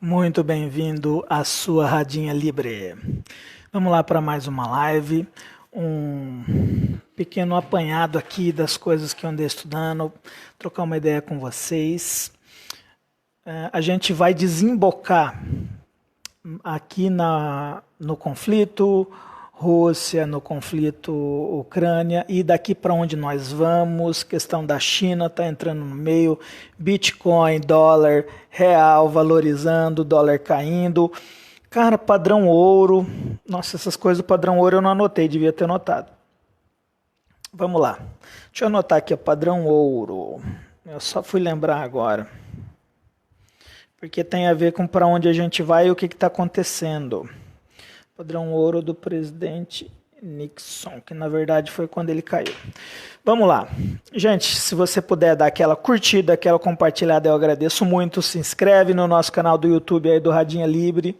Muito bem-vindo à sua Radinha Libre. Vamos lá para mais uma live, um pequeno apanhado aqui das coisas que eu andei estudando, trocar uma ideia com vocês. A gente vai desembocar aqui no conflito Rússia, no conflito Ucrânia, e daqui para onde nós vamos, questão da China está entrando no meio, Bitcoin, dólar, real valorizando, dólar caindo, cara, padrão ouro, nossa, essas coisas do padrão ouro eu não anotei, devia ter anotado. Vamos lá, deixa eu anotar aqui, padrão ouro, eu só fui lembrar agora, porque tem a ver com para onde a gente vai e o que está acontecendo. Padrão ouro do presidente Nixon, que na verdade foi quando ele caiu. Vamos lá. Gente, se você puder dar aquela curtida, aquela compartilhada, eu agradeço muito. Se inscreve no nosso canal do YouTube aí do Radinha Libre.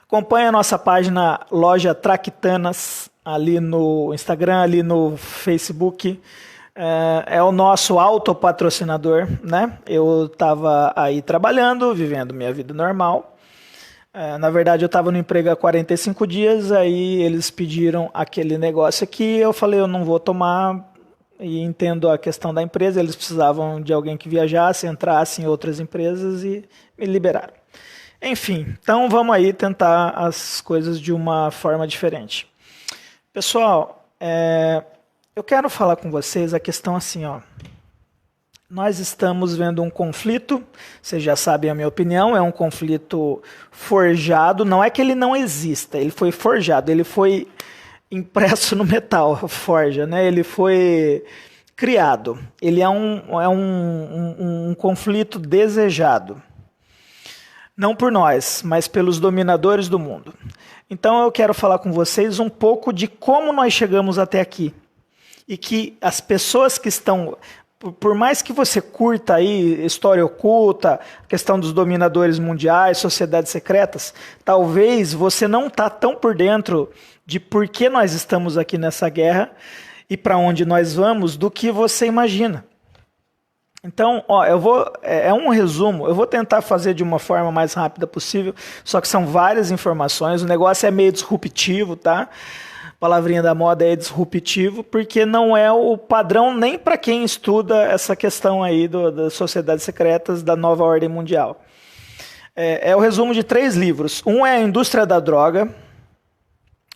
Acompanha a nossa página Loja Traquitanas ali no Instagram, ali no Facebook. É o nosso autopatrocinador, né? Eu estava aí trabalhando, vivendo minha vida normal. Na verdade, eu estava no emprego há 45 dias, aí eles pediram aquele negócio aqui, eu falei, eu não vou tomar, e entendo a questão da empresa, eles precisavam de alguém que viajasse, entrasse em outras empresas e me liberaram. Enfim, então vamos aí tentar as coisas de uma forma diferente. Pessoal, eu quero falar com vocês a questão assim, ó. Nós estamos vendo um conflito, vocês já sabem a minha opinião, é um conflito forjado, não é que ele não exista, ele foi forjado, ele foi impresso no metal, forja, né? Ele foi criado, ele é um conflito desejado, não por nós, mas pelos dominadores do mundo. Então eu quero falar com vocês um pouco de como nós chegamos até aqui, e que as pessoas que estão... Por mais que você curta aí história oculta, questão dos dominadores mundiais, sociedades secretas, talvez você não está tão por dentro de por que nós estamos aqui nessa guerra e para onde nós vamos do que você imagina. Então, ó, é um resumo, eu vou tentar fazer de uma forma mais rápida possível, só que são várias informações, o negócio é meio disruptivo, tá? Palavrinha da moda é disruptivo, porque não é o padrão nem para quem estuda essa questão aí das sociedades secretas da nova ordem mundial. É o resumo de 3 livros. Um é A Indústria da Droga,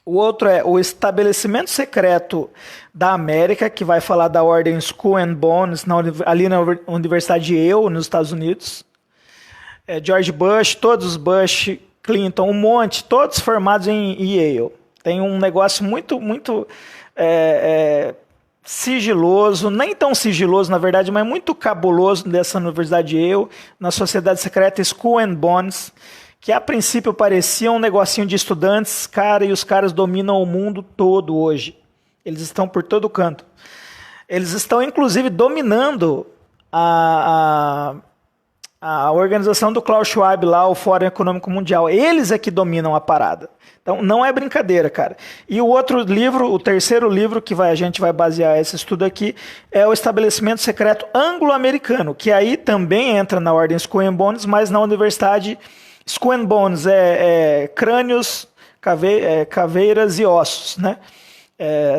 o outro é O Estabelecimento Secreto da América, que vai falar da ordem Skull and Bones, ali na Universidade de Yale, nos Estados Unidos. George Bush, todos os Bush, Clinton, um monte, todos formados em Yale. Tem um negócio muito sigiloso, nem tão sigiloso na verdade, mas muito cabuloso dessa Universidade de Yale, na Sociedade Secreta Skull and Bones, que a princípio parecia um negocinho de estudantes, cara, e os caras dominam o mundo todo hoje. Eles estão por todo canto. Eles estão inclusive dominando a organização do Klaus Schwab lá, o Fórum Econômico Mundial. Eles é que dominam a parada. Então, não é brincadeira, cara. E o outro livro, o terceiro livro que a gente vai basear esse estudo aqui, é o Estabelecimento Secreto Anglo-Americano, que aí também entra na ordem Skull and Bones, mas na universidade Skull and Bones crânios, caveiras e ossos, né?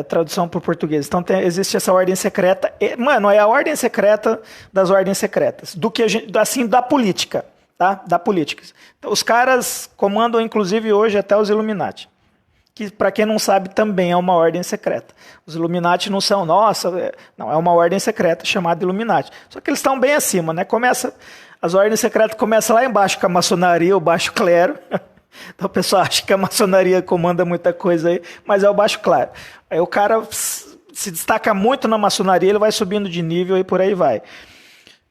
Tradução para o português. Então existe essa ordem secreta. Mano, é a ordem secreta das ordens secretas. Do que assim, da política. Tá? Da política. Então, os caras comandam, inclusive, hoje até os Illuminati. Que, para quem não sabe, também é uma ordem secreta. Os Illuminati não são, não, é uma ordem secreta chamada Illuminati. Só que eles estão bem acima, né? As ordens secretas começam lá embaixo com a maçonaria, o baixo clero. Então o pessoal acha que a maçonaria comanda muita coisa aí, mas é o baixo clero. Aí o cara se destaca muito na maçonaria, ele vai subindo de nível e por aí vai.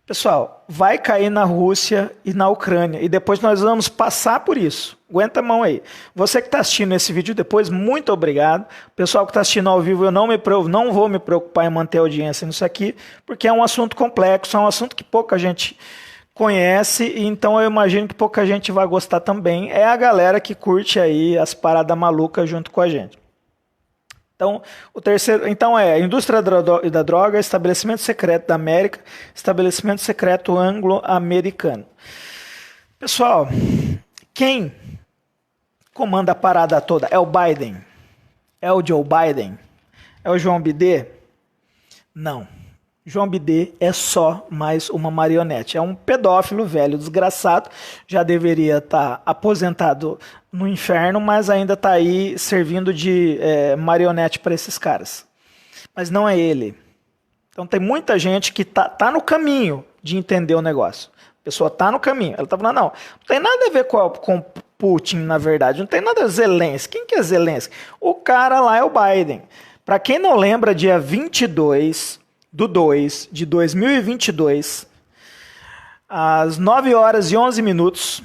Pessoal, vai cair na Rússia e na Ucrânia, e depois nós vamos passar por isso. Aguenta a mão aí. Você que está assistindo esse vídeo depois, muito obrigado. Pessoal que está assistindo ao vivo, eu não vou me preocupar em manter a audiência nisso aqui, porque é um assunto complexo, é um assunto que pouca gente conhece, então eu imagino que pouca gente vai gostar também. É a galera que curte aí as paradas malucas junto com a gente. Então, o terceiro, a indústria da droga, estabelecimento secreto da América, estabelecimento secreto anglo-americano. Pessoal, quem comanda a parada toda? É o Biden? É o Joe Biden? É o João Bidê? Não. João Bidê é só mais uma marionete. É um pedófilo velho, desgraçado. Já deveria estar aposentado no inferno, mas ainda está aí servindo de marionete para esses caras. Mas não é ele. Então tem muita gente que tá no caminho de entender o negócio. A pessoa tá no caminho. Ela tá falando, não tem nada a ver com Putin, na verdade. Não tem nada a ver com Zelensky. Quem que é Zelensky? O cara lá é o Biden. Para quem não lembra, dia 22/2 de 2022, às 9 horas e 11 minutos,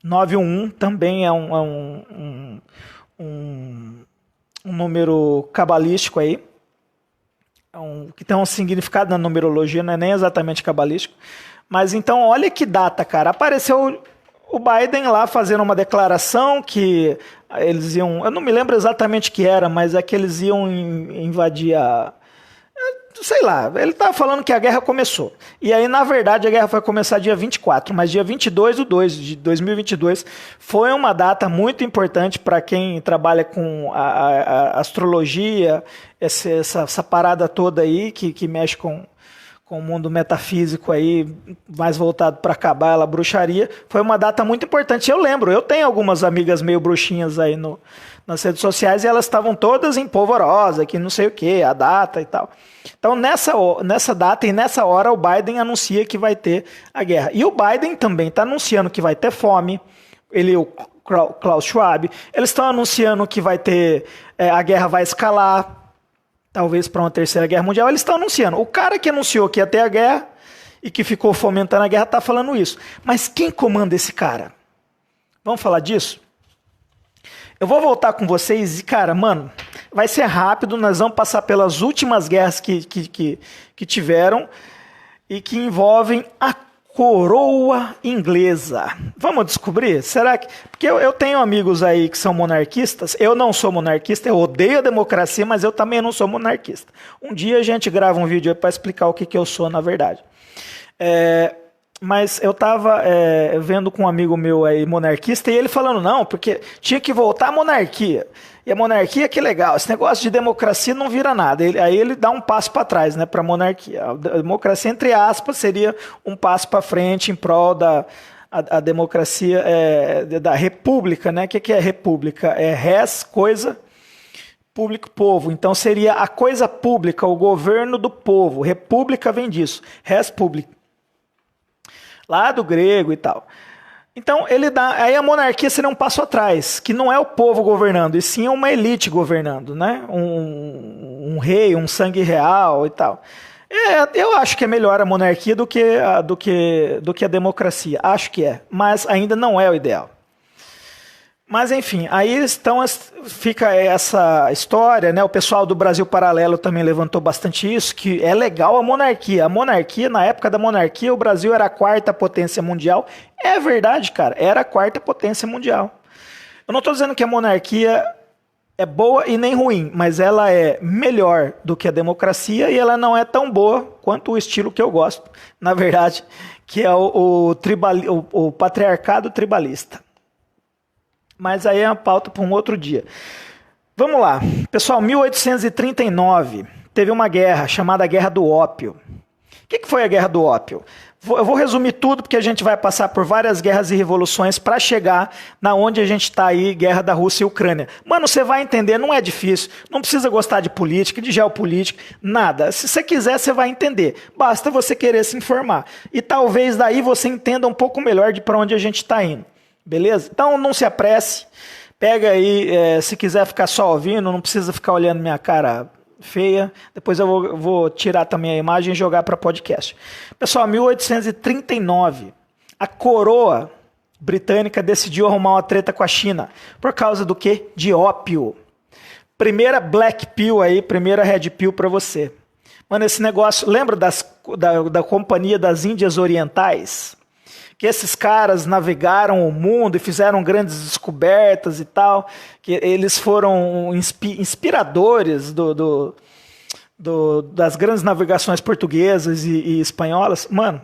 911 também é um número cabalístico aí, que tem um significado na numerologia, não é nem exatamente cabalístico. Mas então, olha que data, cara. Apareceu o Biden lá fazendo uma declaração que eles iam... Eu não me lembro exatamente o que era, mas é que eles iam invadir a... Sei lá, ele estava falando que a guerra começou. E aí, na verdade, a guerra vai começar dia 24, mas dia 22/2 de 2022 foi uma data muito importante para quem trabalha com a astrologia, essa parada toda aí que mexe com o mundo metafísico aí, mais voltado para cabala, bruxaria. Foi uma data muito importante. Eu lembro, eu tenho algumas amigas meio bruxinhas aí nas redes sociais e elas estavam todas em polvorosa, que não sei o que, a data e tal. Então, nessa data e nessa hora, o Biden anuncia que vai ter a guerra. E o Biden também está anunciando que vai ter fome. Ele, o Klaus Schwab, eles estão anunciando que vai ter... a guerra vai escalar, talvez para uma terceira guerra mundial. Eles estão anunciando. O cara que anunciou que ia ter a guerra e que ficou fomentando a guerra está falando isso. Mas quem comanda esse cara? Vamos falar disso? Eu vou voltar com vocês e, cara, mano, vai ser rápido. Nós vamos passar pelas últimas guerras que tiveram e que envolvem a coroa inglesa. Vamos descobrir? Será que... Porque eu tenho amigos aí que são monarquistas. Eu não sou monarquista, eu odeio a democracia, mas eu também não sou monarquista. Um dia a gente grava um vídeo para explicar o que eu sou, na verdade. Mas eu estava vendo com um amigo meu aí, monarquista, e ele falando, não, porque tinha que voltar à monarquia. E a monarquia, que legal, esse negócio de democracia não vira nada. Aí ele dá um passo para trás, né, para a monarquia. A democracia, entre aspas, seria um passo para frente em prol da democracia, da república, né? O que é república? É res, coisa, público, povo. Então seria a coisa pública, o governo do povo. República vem disso, res pública. Lá do grego e tal. Então, aí a monarquia seria um passo atrás, que não é o povo governando, e sim uma elite governando, né? Um rei, um sangue real e tal. Eu acho que é melhor a monarquia do que a democracia. Acho que é, mas ainda não é o ideal. Mas, enfim, aí fica essa história, né? O pessoal do Brasil Paralelo também levantou bastante isso, que é legal a monarquia. A monarquia, na época da monarquia, o Brasil era a quarta potência mundial. É verdade, cara, era a quarta potência mundial. Eu não estou dizendo que a monarquia é boa e nem ruim, mas ela é melhor do que a democracia e ela não é tão boa quanto o estilo que eu gosto, na verdade, que é o patriarcado tribalista. Mas aí é uma pauta para um outro dia. Vamos lá. Pessoal, 1839, teve uma guerra chamada Guerra do Ópio. O que foi a Guerra do Ópio? Eu vou resumir tudo, porque a gente vai passar por várias guerras e revoluções para chegar na onde a gente está aí, Guerra da Rússia e Ucrânia. Mano, você vai entender, não é difícil. Não precisa gostar de política, de geopolítica, nada. Se você quiser, você vai entender. Basta você querer se informar. E talvez daí você entenda um pouco melhor de para onde a gente está indo. Beleza? Então não se apresse, pega aí, se quiser ficar só ouvindo, não precisa ficar olhando minha cara feia, depois eu vou tirar também a imagem e jogar para podcast. Pessoal, 1839, a coroa britânica decidiu arrumar uma treta com a China, por causa do quê? De ópio. Primeira Black Pill aí, primeira Red Pill para você. Mano, esse negócio, lembra da Companhia das Índias Orientais? Que esses caras navegaram o mundo e fizeram grandes descobertas e tal, que eles foram inspiradores das grandes navegações portuguesas e espanholas. Mano,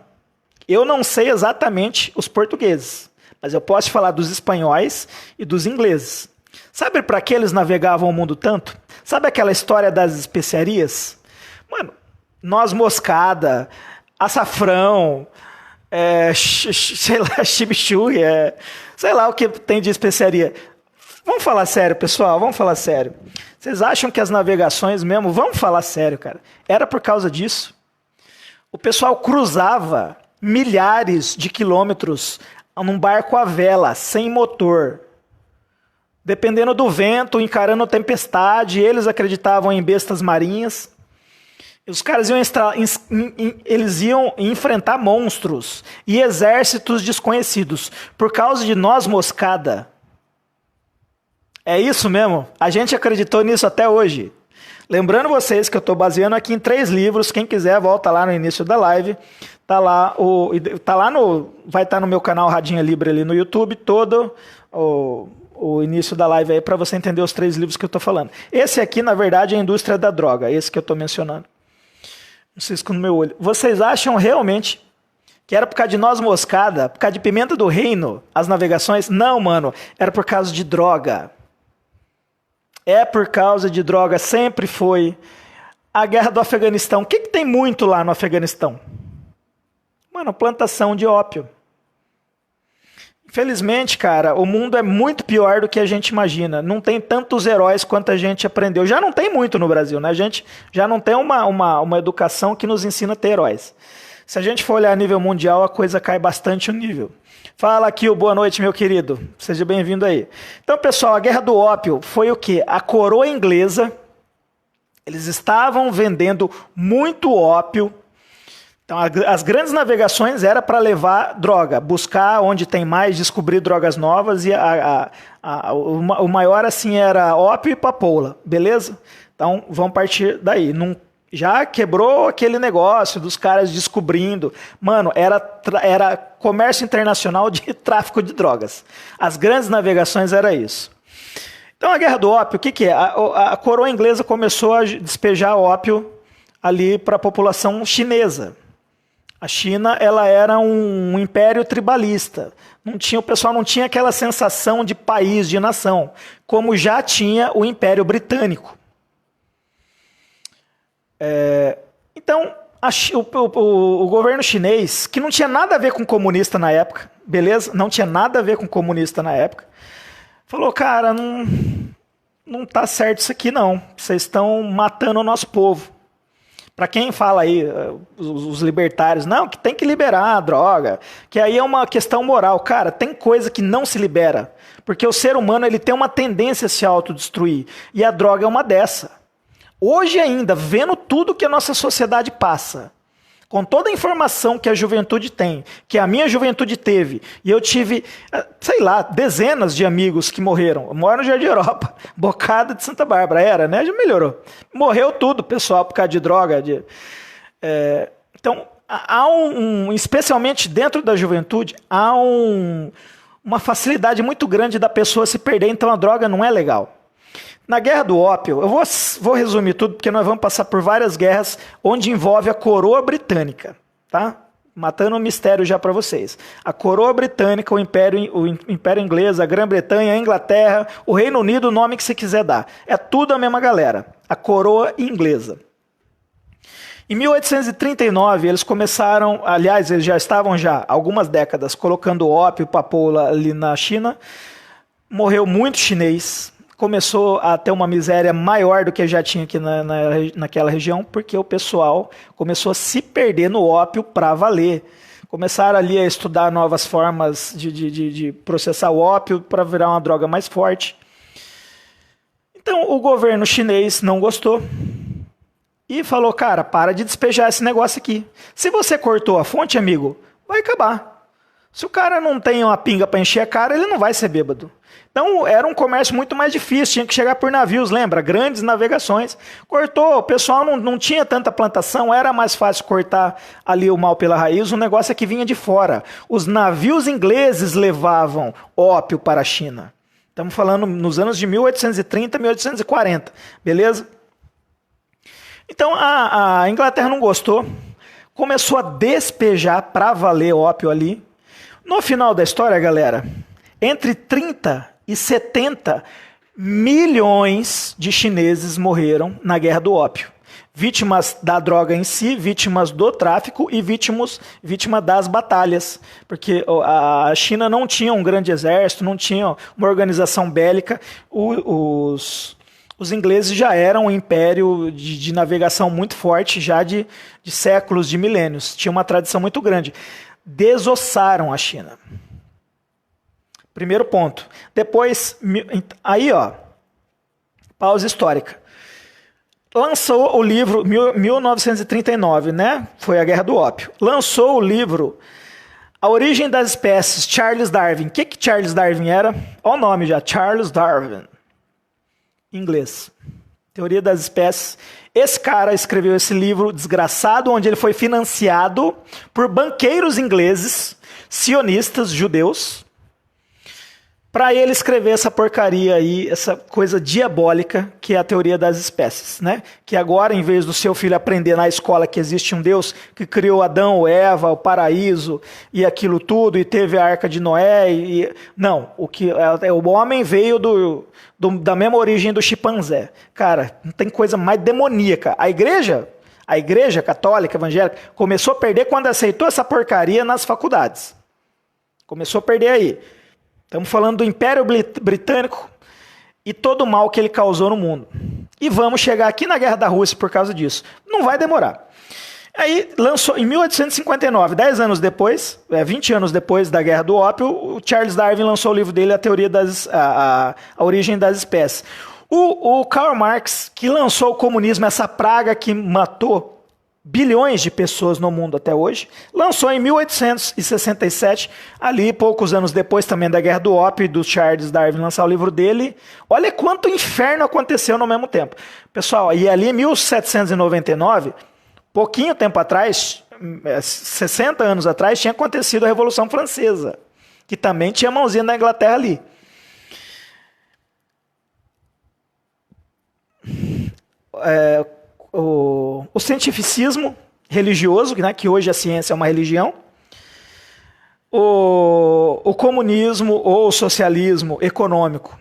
Eu não sei exatamente os portugueses, mas eu posso falar dos espanhóis e dos ingleses. Sabe para que eles navegavam o mundo tanto? Sabe aquela história das especiarias? Mano, noz moscada, açafrão, sei lá, chimichurri, sei lá o que tem de especiaria. Vamos falar sério, pessoal, vamos falar sério. Vocês acham que as navegações mesmo, vamos falar sério, cara, era por causa disso? O pessoal cruzava milhares de quilômetros num barco à vela, sem motor. Dependendo do vento, encarando a tempestade, eles acreditavam em bestas marinhas. Os caras eles iam enfrentar monstros e exércitos desconhecidos por causa de noz moscada. É isso mesmo? A gente acreditou nisso até hoje. Lembrando vocês que eu estou baseando aqui em 3 livros. Quem quiser, volta lá no início da live. Vai estar no meu canal Radinha Libre ali no YouTube, todo o início da live aí, para você entender os 3 livros que eu estou falando. Esse aqui, na verdade, é a indústria da droga, esse que eu estou mencionando. Não sei se no meu olho. Vocês acham realmente que era por causa de noz moscada, por causa de pimenta do reino, as navegações? Não, mano, era por causa de droga. É por causa de droga, sempre foi. A guerra do Afeganistão, o que tem muito lá no Afeganistão? Mano, plantação de ópio. Infelizmente, cara, o mundo é muito pior do que a gente imagina. Não tem tantos heróis quanto a gente aprendeu. Já não tem muito no Brasil, né? A gente já não tem uma educação que nos ensina a ter heróis. Se a gente for olhar a nível mundial, a coisa cai bastante o nível. Fala aqui, boa noite, meu querido. Seja bem-vindo aí. Então, pessoal, a guerra do ópio foi o quê? A coroa inglesa, eles estavam vendendo muito ópio. Então, as grandes navegações era para levar droga, buscar onde tem mais, descobrir drogas novas, e o maior assim era ópio e papoula, beleza? Então, vamos partir daí. Já quebrou aquele negócio dos caras descobrindo. Mano, era comércio internacional de tráfico de drogas. As grandes navegações era isso. Então, a guerra do ópio, o que é? A coroa inglesa começou a despejar ópio ali para a população chinesa. A China, ela era um império tribalista. O pessoal não tinha aquela sensação de país, de nação, como já tinha o Império Britânico. Então, o governo chinês, que não tinha nada a ver com comunista na época, beleza? Não tinha nada a ver com comunista na época, falou, cara, não tá certo isso aqui não. Vocês estão matando o nosso povo. Para quem fala aí, os libertários, não, que tem que liberar a droga, que aí é uma questão moral. Cara, tem coisa que não se libera, porque o ser humano ele tem uma tendência a se autodestruir, e a droga é uma dessa. Hoje ainda, vendo tudo que a nossa sociedade passa, com toda a informação que a juventude tem, que a minha juventude teve, e eu tive, sei lá, dezenas de amigos que morreram. Eu moro no Jardim Europa, Bocada de Santa Bárbara, né? Já melhorou. Morreu tudo, pessoal, por causa de droga. Então, há especialmente dentro da juventude, há uma facilidade muito grande da pessoa se perder, então a droga não é legal. Na guerra do ópio, eu vou resumir tudo, porque nós vamos passar por várias guerras onde envolve a coroa britânica, tá? Matando um mistério já para vocês. A coroa britânica, o império inglês, a Grã-Bretanha, a Inglaterra, o Reino Unido, o nome que você quiser dar. É tudo a mesma galera. A coroa inglesa. Em 1839, eles começaram, aliás, eles já estavam há algumas décadas colocando ópio e papoula ali na China. Morreu muito chinês. Começou a ter uma miséria maior do que já tinha aqui naquela região, porque o pessoal começou a se perder no ópio para valer. Começaram ali a estudar novas formas de processar o ópio para virar uma droga mais forte. Então o governo chinês não gostou e falou, cara, para de despejar esse negócio aqui. Se você cortou a fonte, amigo, vai acabar. Se o cara não tem uma pinga para encher a cara, ele não vai ser bêbado. Então era um comércio muito mais difícil, tinha que chegar por navios, lembra? Grandes navegações. Cortou, o pessoal não tinha tanta plantação, era mais fácil cortar ali o mal pela raiz, o negócio é que vinha de fora. Os navios ingleses levavam ópio para a China. Estamos falando nos anos de 1830, 1840, beleza? Então a Inglaterra não gostou. começou a despejar para valer ópio ali. No final da história, galera, entre 30 e 70 milhões de chineses morreram na guerra do ópio. Vítimas da droga em si, vítimas do tráfico e vítimas das batalhas. Porque a China não tinha um grande exército, não tinha uma organização bélica. Os ingleses já eram um império de navegação muito forte, já de séculos, de milênios. Tinha uma tradição muito grande. Desossaram a China. Primeiro ponto. Depois, aí ó, pausa histórica. Lançou o livro, 1939, né? Foi a Guerra do Ópio. Lançou o livro A Origem das Espécies, Charles Darwin. O que Charles Darwin era? Olha o nome já, Charles Darwin. Em inglês. Teoria das Espécies. Esse cara escreveu esse livro desgraçado, onde ele foi financiado por banqueiros ingleses, sionistas, judeus, para ele escrever essa porcaria aí, essa coisa diabólica que é a teoria das espécies, né? Que agora, em vez do seu filho aprender na escola que existe um Deus que criou Adão, Eva, o paraíso e aquilo tudo, e teve a Arca de Noé, não, o homem veio da mesma origem do chimpanzé. Cara, não tem coisa mais demoníaca. A igreja católica, evangélica, começou a perder quando aceitou essa porcaria nas faculdades. Começou a perder aí. Estamos falando do Império Britânico e todo o mal que ele causou no mundo. E vamos chegar aqui na Guerra da Rússia por causa disso. Não vai demorar. Aí lançou, em 1859, 10 anos depois, 20 anos depois da Guerra do Ópio, o Charles Darwin lançou o livro dele, A Origem das Espécies. O Karl Marx, que lançou o comunismo, essa praga que matou bilhões de pessoas no mundo até hoje, lançou em 1867, ali poucos anos depois também da Guerra do Ópio e do Charles Darwin lançar o livro dele. Olha quanto inferno aconteceu no mesmo tempo. Pessoal, e ali em 1799, pouquinho tempo atrás, 60 anos atrás, tinha acontecido a Revolução Francesa, que também tinha mãozinha da Inglaterra ali. O cientificismo religioso, né, que hoje a ciência é uma religião, o comunismo ou o socialismo econômico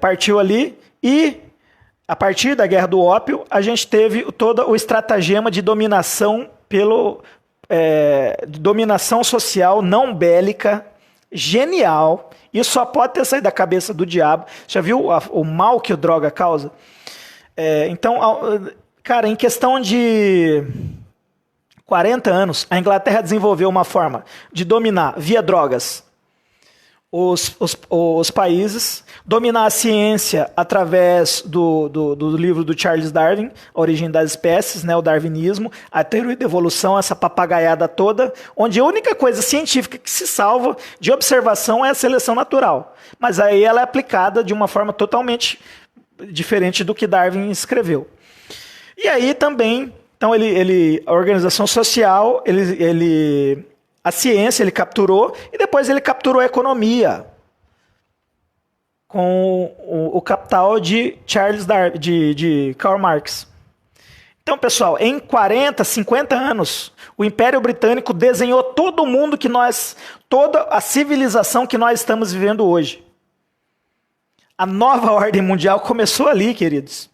partiu ali, e a partir da Guerra do Ópio a gente teve todo o estratagema de dominação de dominação social não bélica, genial. Isso só pode ter saído da cabeça do diabo. Já viu o mal que o droga causa? Então, cara, em questão de 40 anos, a Inglaterra desenvolveu uma forma de dominar, via drogas, os países, dominar a ciência através do livro do Charles Darwin, A Origem das Espécies, né, o darwinismo, a teoria da evolução, essa papagaiada toda, onde a única coisa científica que se salva de observação é a seleção natural. Mas aí ela é aplicada de uma forma totalmente diferente do que Darwin escreveu. E aí também, então a organização social, a ciência ele capturou, e depois ele capturou a economia com o Capital de Charles Darwin, de Karl Marx. Então, pessoal, em 40, 50 anos, o Império Britânico desenhou todo o mundo toda a civilização que nós estamos vivendo hoje. A nova ordem mundial começou ali, queridos.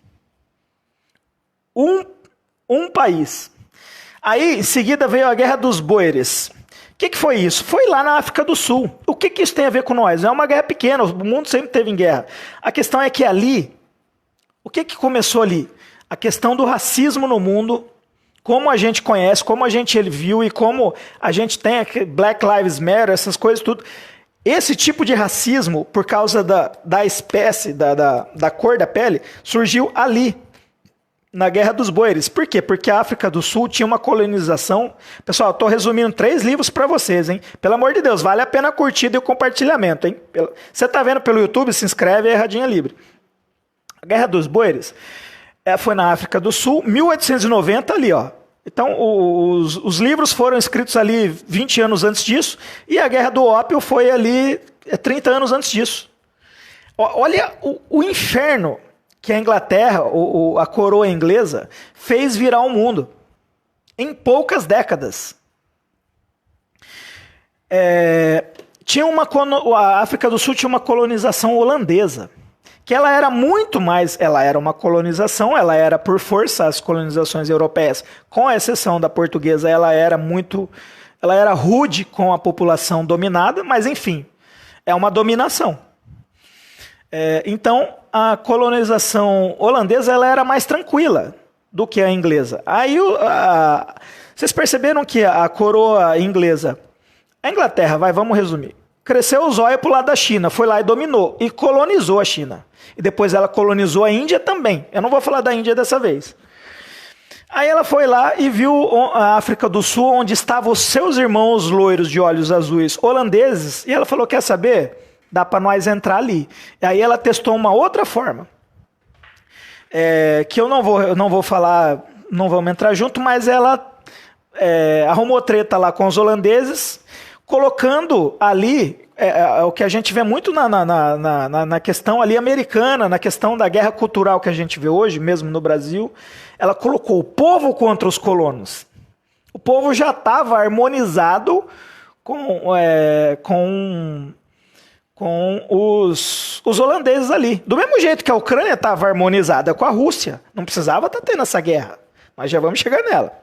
Um país. Aí, em seguida, veio a Guerra dos Boeres. O que foi isso? Foi lá na África do Sul. O que isso tem a ver com nós? É uma guerra pequena, o mundo sempre teve em guerra. A questão é que ali, o que começou ali? A questão do racismo no mundo, como a gente conhece, como a gente viu e como a gente tem Black Lives Matter, essas coisas tudo. Esse tipo de racismo, por causa da espécie, da cor da pele, surgiu ali, na Guerra dos Boeres. Por quê? Porque a África do Sul tinha uma colonização. Pessoal, estou resumindo 3 livros para vocês, hein? Pelo amor de Deus, vale a pena a curtida e o compartilhamento, hein? Você está vendo pelo YouTube? Se inscreve, é Erradinha Livre. A Guerra dos Boeres foi na África do Sul, 1890, ali, ó. Então, os livros foram escritos ali 20 anos antes disso, e a Guerra do Ópio foi ali 30 anos antes disso. Olha o inferno que a Inglaterra, a coroa inglesa, fez virar o mundo. em poucas décadas. A África do Sul tinha uma colonização holandesa, que ela era muito mais, ela era uma colonização, ela era por força as colonizações europeias, com a exceção da portuguesa, ela era rude com a população dominada, mas enfim, é uma dominação. Então, a colonização holandesa ela era mais tranquila do que a inglesa. Aí, vocês perceberam que a coroa inglesa, a Inglaterra, vamos resumir, cresceu o zóio para o lado da China, foi lá e dominou, e colonizou a China. E depois ela colonizou a Índia também. Eu não vou falar da Índia dessa vez. Aí ela foi lá e viu a África do Sul, onde estavam os seus irmãos loiros de olhos azuis holandeses, e ela falou, quer saber? Dá para nós entrar ali. E aí ela testou uma outra forma, que eu não vou falar, não vamos entrar junto, mas ela arrumou treta lá com os holandeses, colocando ali o que a gente vê muito na questão ali americana, na questão da guerra cultural que a gente vê hoje, mesmo no Brasil. Ela colocou o povo contra os colonos. O povo já estava harmonizado com os holandeses ali. Do mesmo jeito que a Ucrânia estava harmonizada com a Rússia. Não precisava estar tendo essa guerra. Mas já vamos chegar nela.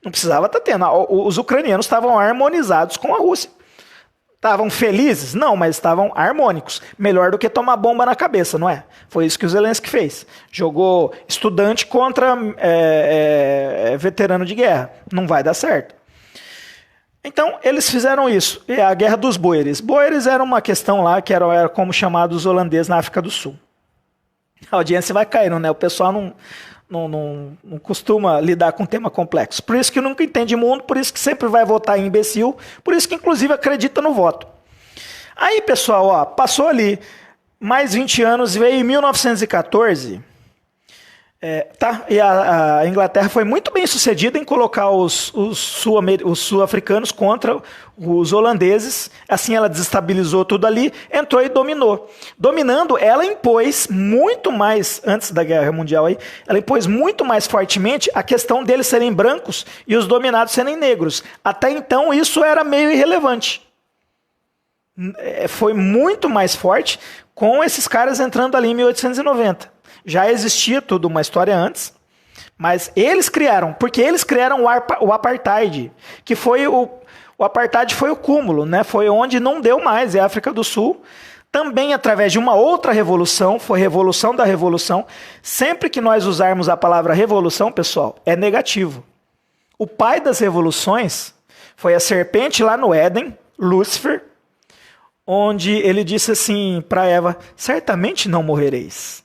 Não precisava estar tendo. Os ucranianos estavam harmonizados com a Rússia. Estavam felizes? Não, mas estavam harmônicos. Melhor do que tomar bomba na cabeça, não é? Foi isso que o Zelensky fez. Jogou estudante contra veterano de guerra. Não vai dar certo. Então, eles fizeram isso. É a Guerra dos Boeres. Boeres era uma questão lá que era como chamado os holandeses na África do Sul. A audiência vai caindo, né? O pessoal não costuma lidar com tema complexo. Por isso que nunca entende mundo, por isso que sempre vai votar em imbecil, por isso que inclusive acredita no voto. Aí, pessoal, passou ali mais 20 anos, veio em 1914... E a Inglaterra foi muito bem sucedida em colocar os sul-africanos contra os holandeses. Assim ela desestabilizou tudo ali, entrou e dominou. Dominando, ela impôs muito mais, antes da Guerra Mundial, ela impôs muito mais fortemente a questão deles serem brancos e os dominados serem negros. Até então isso era meio irrelevante. Foi muito mais forte com esses caras entrando ali em 1890. Já existia tudo uma história antes, mas eles criaram, porque eles criaram o apartheid, que foi o apartheid foi o cúmulo, né? Foi onde não deu mais, a África do Sul, também através de uma outra revolução, foi revolução da revolução. Sempre que nós usarmos a palavra revolução, pessoal, é negativo. O pai das revoluções foi a serpente lá no Éden, Lúcifer, onde ele disse assim para Eva, certamente não morrereis.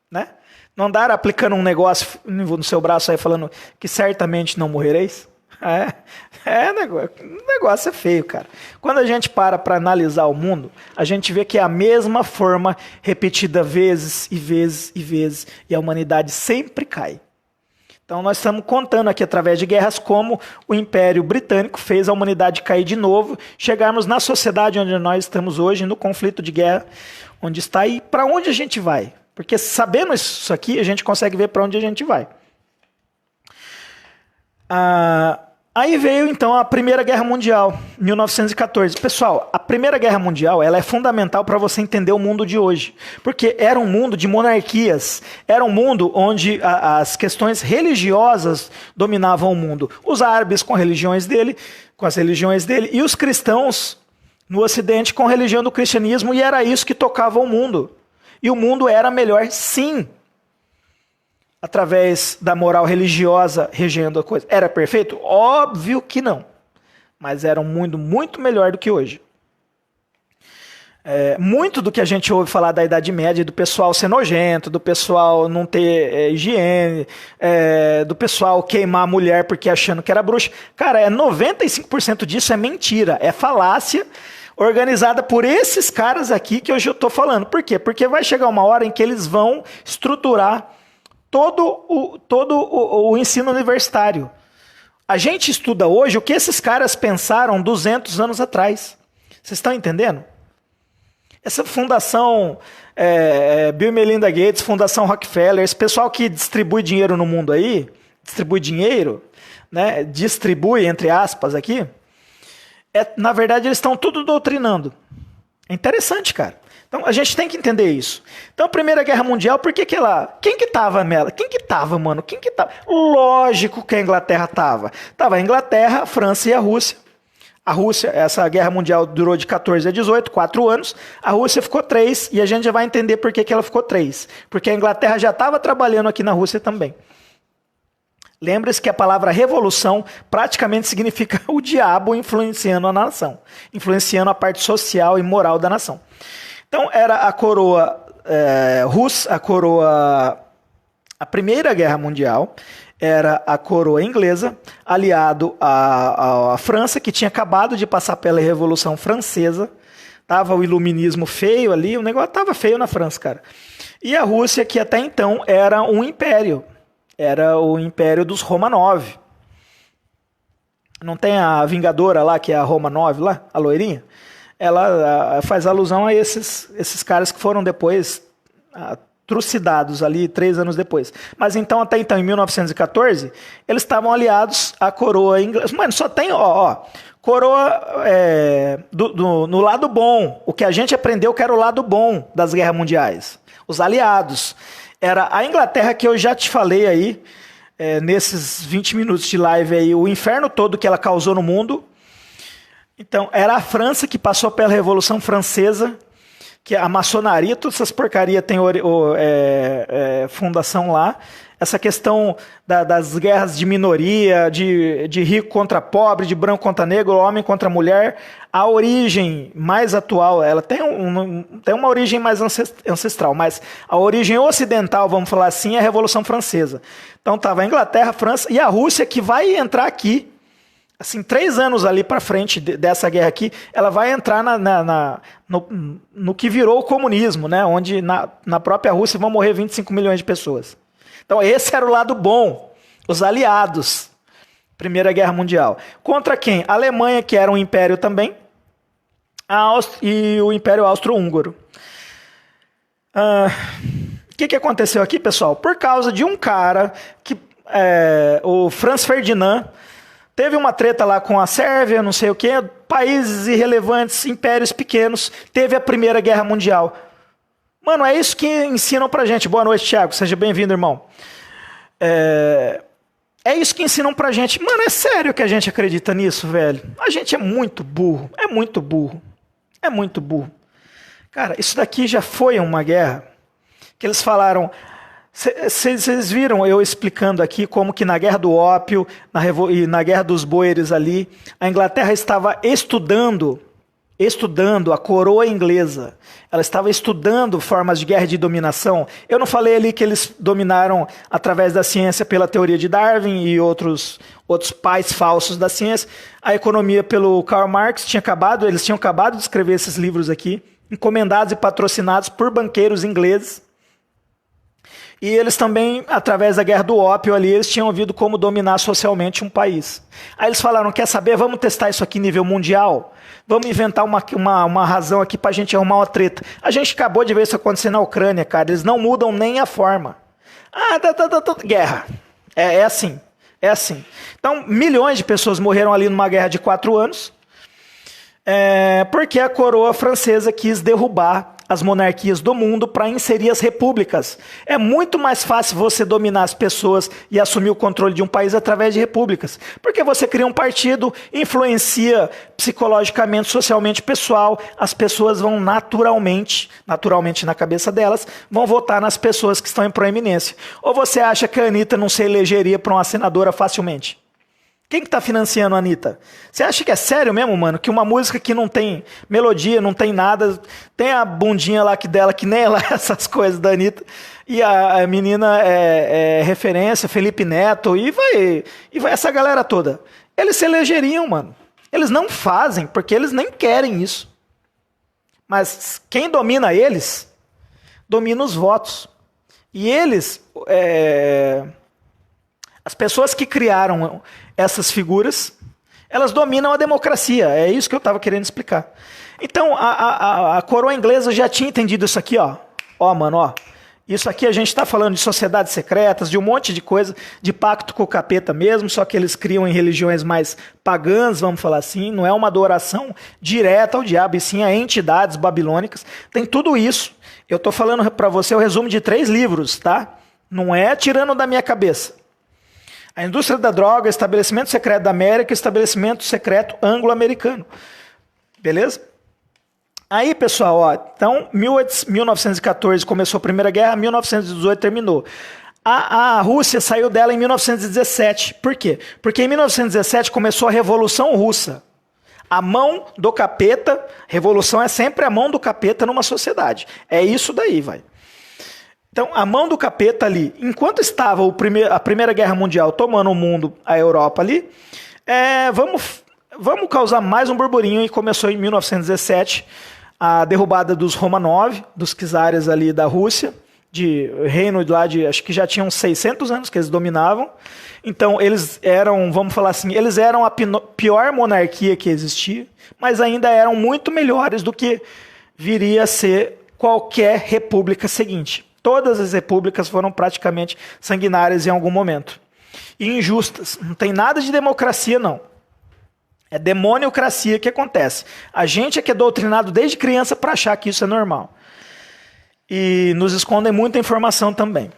Né? Não andaram aplicando um negócio no seu braço aí falando que certamente não morrereis? O negócio é feio, cara. Quando a gente para analisar o mundo, a gente vê que é a mesma forma repetida vezes e vezes e vezes, e a humanidade sempre cai. Então nós estamos contando aqui através de guerras como o Império Britânico fez a humanidade cair de novo, chegarmos na sociedade onde nós estamos hoje, no conflito de guerra, onde está e para onde a gente vai. Porque sabendo isso aqui, a gente consegue ver para onde a gente vai. Aí veio, então, a Primeira Guerra Mundial, 1914. Pessoal, a Primeira Guerra Mundial ela é fundamental para você entender o mundo de hoje. Porque era um mundo de monarquias. Era um mundo onde as questões religiosas dominavam o mundo. Os árabes com as religiões dele, e os cristãos no Ocidente com a religião do cristianismo, e era isso que tocava o mundo. E o mundo era melhor, sim, através da moral religiosa regendo a coisa. Era perfeito? Óbvio que não. Mas era um mundo muito melhor do que hoje. Muito do que a gente ouve falar da Idade Média, do pessoal ser nojento, do pessoal não ter higiene, do pessoal queimar a mulher porque achando que era bruxa. Cara, 95% disso é mentira, é falácia, organizada por esses caras aqui que hoje eu estou falando. Por quê? Porque vai chegar uma hora em que eles vão estruturar todo o ensino universitário. A gente estuda hoje o que esses caras pensaram 200 anos atrás. Vocês estão entendendo? Essa fundação Bill e Melinda Gates, Fundação Rockefeller, esse pessoal que distribui dinheiro no mundo aí, distribui dinheiro, né, distribui, entre aspas, aqui, na verdade eles estão tudo doutrinando. É interessante, cara. Então a gente tem que entender isso. Então a Primeira Guerra Mundial, por que ela... Quem que tava, Mela? Quem que tava, mano? Quem que tava? Lógico que a Inglaterra tava. Tava a Inglaterra, a França e a Rússia. A Rússia, essa guerra mundial durou de 14 a 18, 4 anos. A Rússia ficou 3, e a gente já vai entender por que ela ficou 3. Porque a Inglaterra já estava trabalhando aqui na Rússia também. Lembre-se que a palavra revolução praticamente significa o diabo influenciando a nação. Influenciando a parte social e moral da nação. Então era a coroa russa, a Primeira Guerra Mundial, era a coroa inglesa, aliado à França, que tinha acabado de passar pela Revolução Francesa. Tava o iluminismo feio ali, o negócio tava feio na França, cara. E a Rússia, que até então era um império, era o império dos Romanov. Não tem a Vingadora lá, que é a Romanov lá, a loirinha? Ela faz alusão a esses caras que foram depois trucidados ali 3 anos depois. Mas então, até então, em 1914, eles estavam aliados à coroa inglesa. Mano, só tem, coroa no lado bom. O que a gente aprendeu que era o lado bom das guerras mundiais. Os aliados. Era a Inglaterra, que eu já te falei aí, nesses 20 minutos de live aí, o inferno todo que ela causou no mundo. Então, era a França que passou pela Revolução Francesa, que a maçonaria, todas essas porcarias tem fundação lá. Essa questão das guerras de minoria, de rico contra pobre, de branco contra negro, homem contra mulher, a origem mais atual, ela tem uma origem mais ancestral, mas a origem ocidental, vamos falar assim, é a Revolução Francesa. Então estava a Inglaterra, a França e a Rússia, que vai entrar aqui, assim, 3 anos ali para frente dessa guerra aqui, ela vai entrar no que virou o comunismo, né? Onde na própria Rússia vão morrer 25 milhões de pessoas. Então esse era o lado bom, os aliados, Primeira Guerra Mundial. Contra quem? A Alemanha, que era um império também, e o Império Austro-Húngaro. O que aconteceu aqui, pessoal? Por causa de um cara, o Franz Ferdinand, teve uma treta lá com a Sérvia, não sei o quê, países irrelevantes, impérios pequenos, teve a Primeira Guerra Mundial. Mano, é isso que ensinam pra gente. Boa noite, Thiago, seja bem-vindo, irmão. É isso que ensinam pra gente. Mano, é sério que a gente acredita nisso, velho? A gente é muito burro, é muito burro, é muito burro. Cara, isso daqui já foi uma guerra que eles falaram... Vocês viram eu explicando aqui como que na Guerra do Ópio e na Guerra dos Boeres ali, a Inglaterra estava estudando a coroa inglesa. Ela estava estudando formas de guerra e de dominação. Eu não falei ali que eles dominaram através da ciência pela teoria de Darwin e outros pais falsos da ciência. A economia pelo Karl Marx eles tinham acabado de escrever esses livros aqui, encomendados e patrocinados por banqueiros ingleses. E eles também, através da Guerra do Ópio ali, eles tinham ouvido como dominar socialmente um país. Aí eles falaram, quer saber, vamos testar isso aqui nível mundial? Vamos inventar uma razão aqui pra gente arrumar uma treta. A gente acabou de ver isso acontecer na Ucrânia, cara, eles não mudam nem a forma. Guerra. É assim. Então, milhões de pessoas morreram ali numa guerra de 4 anos, porque a coroa francesa quis derrubar as monarquias do mundo para inserir as repúblicas. É muito mais fácil você dominar as pessoas e assumir o controle de um país através de repúblicas. Porque você cria um partido, influencia psicologicamente, socialmente o pessoal, as pessoas vão naturalmente na cabeça delas, vão votar nas pessoas que estão em proeminência. Ou você acha que a Anitta não se elegeria para uma senadora facilmente? Quem que tá financiando a Anitta? Você acha que é sério mesmo, mano? Que uma música que não tem melodia, não tem nada, tem a bundinha lá dela, que nem ela, essas coisas da Anitta, e a menina é referência, Felipe Neto, e vai essa galera toda. Eles se elegeriam, mano. Eles não fazem, porque eles nem querem isso. Mas quem domina eles, domina os votos. E eles... As pessoas que criaram essas figuras, elas dominam a democracia. É isso que eu estava querendo explicar. Então, a coroa inglesa já tinha entendido isso aqui, ó. Ó, mano, ó. Isso aqui a gente está falando de sociedades secretas, de um monte de coisa, de pacto com o capeta mesmo, só que eles criam em religiões mais pagãs, vamos falar assim, não é uma adoração direta ao diabo, e sim a entidades babilônicas. Tem tudo isso. Eu estou falando para você o resumo de 3 livros, tá? Não é tirando da minha cabeça. A indústria da droga, estabelecimento secreto da América, estabelecimento secreto anglo-americano. Beleza? Aí, pessoal, ó, então, 1914 começou a Primeira Guerra, 1918 terminou. A Rússia saiu dela em 1917. Por quê? Porque em 1917 começou a Revolução Russa. A mão do capeta, revolução é sempre a mão do capeta numa sociedade. É isso daí, vai. Então, a mão do capeta ali, enquanto estava a Primeira Guerra Mundial tomando o mundo, a Europa ali, vamos causar mais um burburinho, e começou em 1917 a derrubada dos Romanov, dos czares ali da Rússia, de reino lá de, acho que já tinham 600 anos que eles dominavam. Então eles eram, vamos falar assim, eles eram a pior monarquia que existia, mas ainda eram muito melhores do que viria a ser qualquer república seguinte. Todas as repúblicas foram praticamente sanguinárias em algum momento. E injustas. Não tem nada de democracia, não. É demoniocracia que acontece. A gente é que é doutrinado desde criança para achar que isso é normal. E nos escondem muita informação também.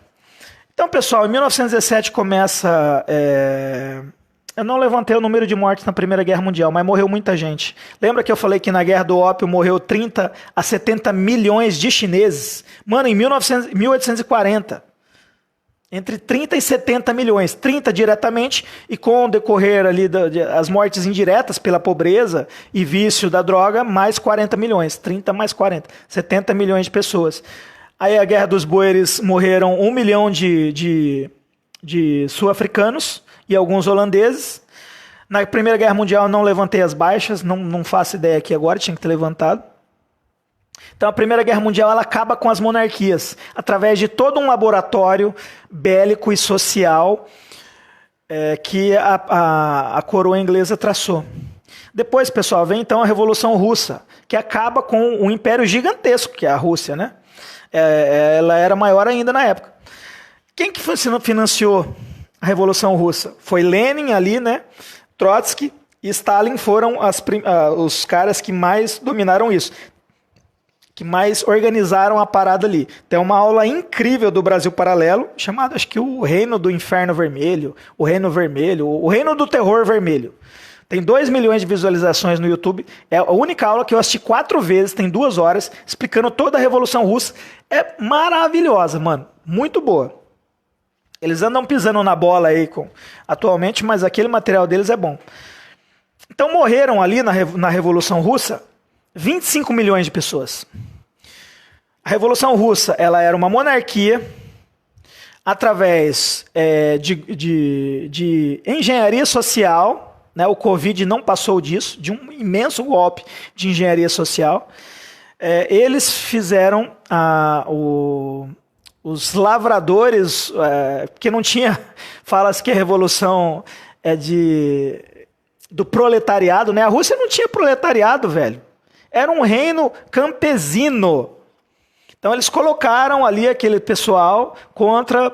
Então, pessoal, em 1917 começa... Eu não levantei o número de mortes na Primeira Guerra Mundial, mas morreu muita gente. Lembra que eu falei que na Guerra do Ópio morreu 30 a 70 milhões de chineses? Mano, em 1840... Entre 30 e 70 milhões, 30 diretamente, e com o decorrer ali as mortes indiretas pela pobreza e vício da droga, mais 40 milhões, 30 mais 40, 70 milhões de pessoas. Aí a Guerra dos Boeres morreram 1 milhão de sul-africanos e alguns holandeses. Na Primeira Guerra Mundial eu não levantei as baixas, não faço ideia aqui agora, tinha que ter levantado. Então a Primeira Guerra Mundial ela acaba com as monarquias, através de todo um laboratório bélico e social que a coroa inglesa traçou. Depois, pessoal, vem então a Revolução Russa, que acaba com um império gigantesco, que é a Rússia, né? Ela era maior ainda na época. Quem que financiou a Revolução Russa? Foi Lenin ali, né? Trotsky e Stalin foram os caras que mais dominaram isso, que mais organizaram a parada ali. Tem uma aula incrível do Brasil Paralelo, chamada, acho que o Reino do Inferno Vermelho, o Reino Vermelho, o Reino do Terror Vermelho. Tem 2 milhões de visualizações no YouTube. É a única aula que eu assisti 4 vezes, tem 2 horas, explicando toda a Revolução Russa. É maravilhosa, mano. Muito boa. Eles andam pisando na bola aí atualmente, mas aquele material deles é bom. Então morreram ali na Revolução Russa 25 milhões de pessoas. A Revolução Russa ela era uma monarquia através de engenharia social, né? O Covid não passou disso, de um imenso golpe de engenharia social. Eles fizeram os lavradores, porque não tinha, fala-se que a revolução do proletariado, né? A Rússia não tinha proletariado, velho. Era um reino campesino. Então eles colocaram ali aquele pessoal contra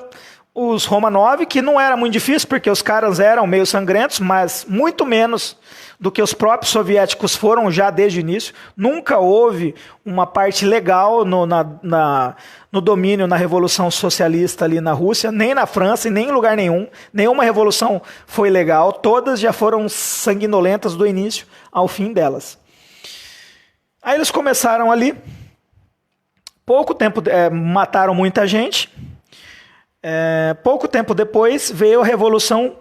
os Romanov, que não era muito difícil, porque os caras eram meio sangrentos, mas muito menos do que os próprios soviéticos foram já desde o início. Nunca houve uma parte legal no domínio, na Revolução Socialista ali na Rússia, nem na França e nem em lugar nenhum. Nenhuma revolução foi legal, todas já foram sanguinolentas do início ao fim delas. Aí eles começaram ali, pouco tempo, mataram muita gente, pouco tempo depois veio a Revolução,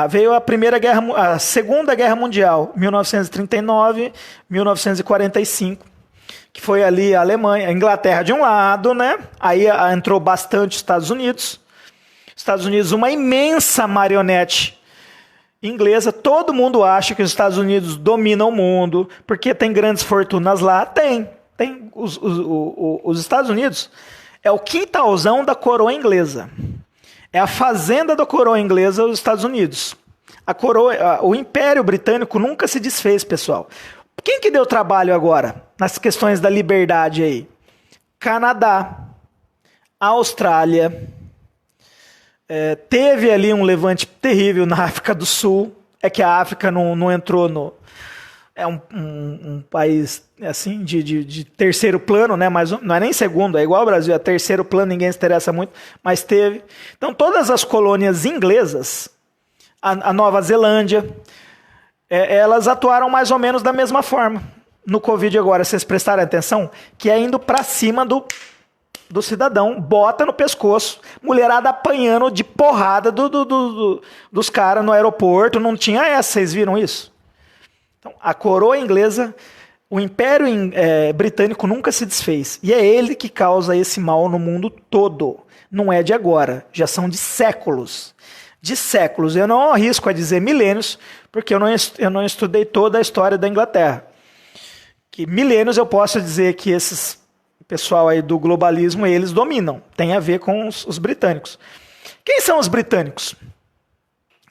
veio a Segunda Guerra Mundial, 1939, 1945, que foi ali a Alemanha, a Inglaterra de um lado, né? Aí entrou bastante Estados Unidos, uma imensa marionete inglesa. Todo mundo acha que os Estados Unidos dominam o mundo, porque tem grandes fortunas lá. Tem os Estados Unidos é o quintalzão da coroa inglesa. É a fazenda da coroa inglesa dos Estados Unidos. O Império Britânico nunca se desfez, pessoal. Quem que deu trabalho agora nas questões da liberdade aí? Canadá. a Austrália, teve ali um levante terrível na África do Sul. É que a África não entrou no... É um país assim de terceiro plano, né? Mas não é nem segundo, é igual ao Brasil, é terceiro plano, ninguém se interessa muito, mas teve. Então todas as colônias inglesas, a Nova Zelândia, elas atuaram mais ou menos da mesma forma. No Covid agora, vocês prestaram atenção? Que é indo para cima do cidadão, bota no pescoço, mulherada apanhando de porrada dos caras no aeroporto, não tinha essa, vocês viram isso? Então, a coroa inglesa, o Império Britânico nunca se desfez, e é ele que causa esse mal no mundo todo, não é de agora, já são de séculos. De séculos, eu não arrisco a dizer milênios, porque eu não estudei toda a história da Inglaterra. Que milênios eu posso dizer que esses pessoal aí do globalismo, eles dominam. Tem a ver com os britânicos. Quem são os britânicos?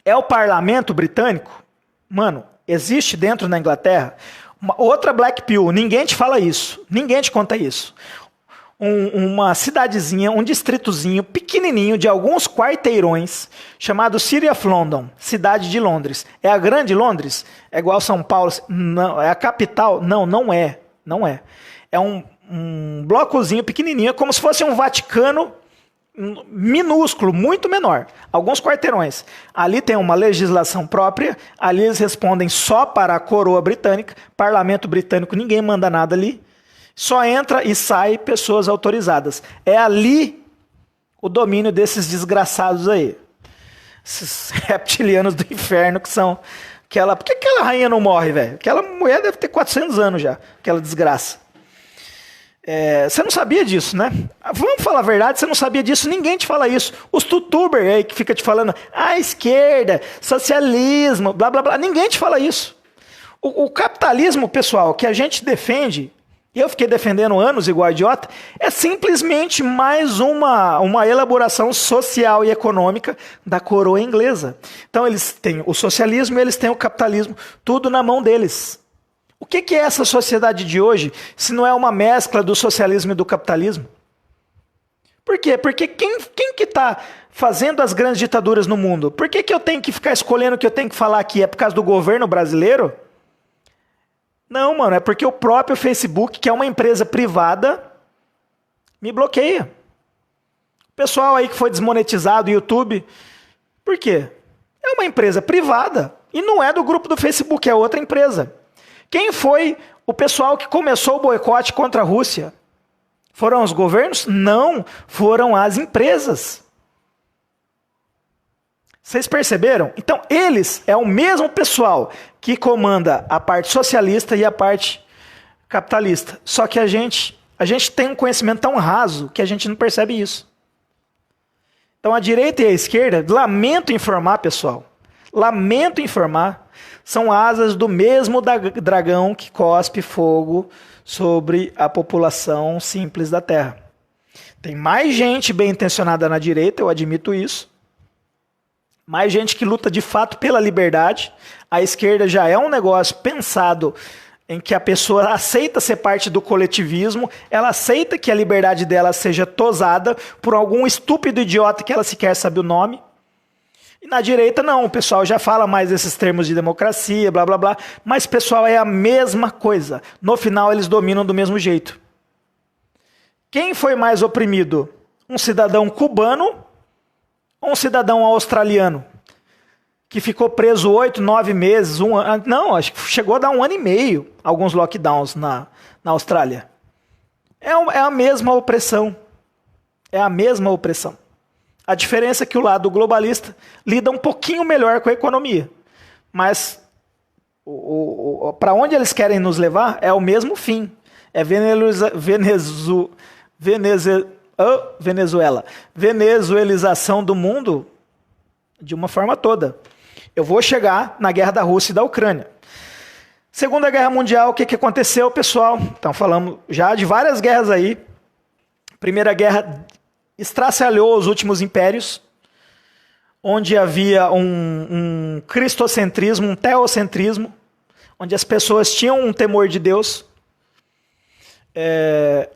É o parlamento britânico? Mano, existe dentro da Inglaterra outra Black Pill. Ninguém te fala isso. Ninguém te conta isso. Uma cidadezinha, um distritozinho pequenininho de alguns quarteirões, chamado City of London, cidade de Londres. É a grande Londres? É igual São Paulo? Não. É a capital? Não, não é. Não é. É um blocozinho pequenininho, como se fosse um Vaticano minúsculo, muito menor. Alguns quarteirões. Ali tem uma legislação própria, ali eles respondem só para a coroa britânica, parlamento britânico, ninguém manda nada ali. Só entra e sai pessoas autorizadas. É ali o domínio desses desgraçados aí. Esses reptilianos do inferno que são... Por que aquela rainha não morre, velho? Aquela mulher deve ter 400 anos já, aquela desgraça. Você não sabia disso, né? Vamos falar a verdade, você não sabia disso, ninguém te fala isso. Os tutubers aí que fica te falando, esquerda, socialismo, blá, blá, blá, ninguém te fala isso. O capitalismo, pessoal, que a gente defende, e eu fiquei defendendo anos igual idiota, é simplesmente mais uma elaboração social e econômica da coroa inglesa. Então eles têm o socialismo e eles têm o capitalismo, tudo na mão deles. O que é essa sociedade de hoje, se não é uma mescla do socialismo e do capitalismo? Por quê? Porque quem que está fazendo as grandes ditaduras no mundo? Por que eu tenho que ficar escolhendo o que eu tenho que falar aqui? É por causa do governo brasileiro? Não, mano, é porque o próprio Facebook, que é uma empresa privada, me bloqueia. O pessoal aí que foi desmonetizado, YouTube, por quê? É uma empresa privada e não é do grupo do Facebook, é outra empresa. Quem foi o pessoal que começou o boicote contra a Rússia? Foram os governos? Não, foram as empresas. Vocês perceberam? Então, eles é o mesmo pessoal que comanda a parte socialista e a parte capitalista. Só que a gente tem um conhecimento tão raso que a gente não percebe isso. Então, a direita e a esquerda, lamento informar, pessoal, lamento informar, são asas do mesmo dragão que cospe fogo sobre a população simples da Terra. Tem mais gente bem intencionada na direita, eu admito isso. Mais gente que luta de fato pela liberdade. A esquerda já é um negócio pensado em que a pessoa aceita ser parte do coletivismo, ela aceita que a liberdade dela seja tosada por algum estúpido idiota que ela sequer sabe o nome. E na direita não, o pessoal já fala mais desses termos de democracia, blá blá blá, mas pessoal, é a mesma coisa. No final eles dominam do mesmo jeito. Quem foi mais oprimido? Um cidadão cubano ou um cidadão australiano? Que ficou preso 8, 9 meses, um ano. Não, acho que chegou a dar 1 ano e meio, alguns lockdowns na Austrália. É a mesma opressão. É a mesma opressão. A diferença é que o lado globalista lida um pouquinho melhor com a economia. Mas para onde eles querem nos levar é o mesmo fim. É venezuelização do mundo de uma forma toda. Eu vou chegar na guerra da Rússia e da Ucrânia. Segunda Guerra Mundial, o que aconteceu, pessoal? Então, falamos já de várias guerras aí. Primeira Guerra estraçalhou os últimos impérios, onde havia um cristocentrismo, um teocentrismo, onde as pessoas tinham um temor de Deus.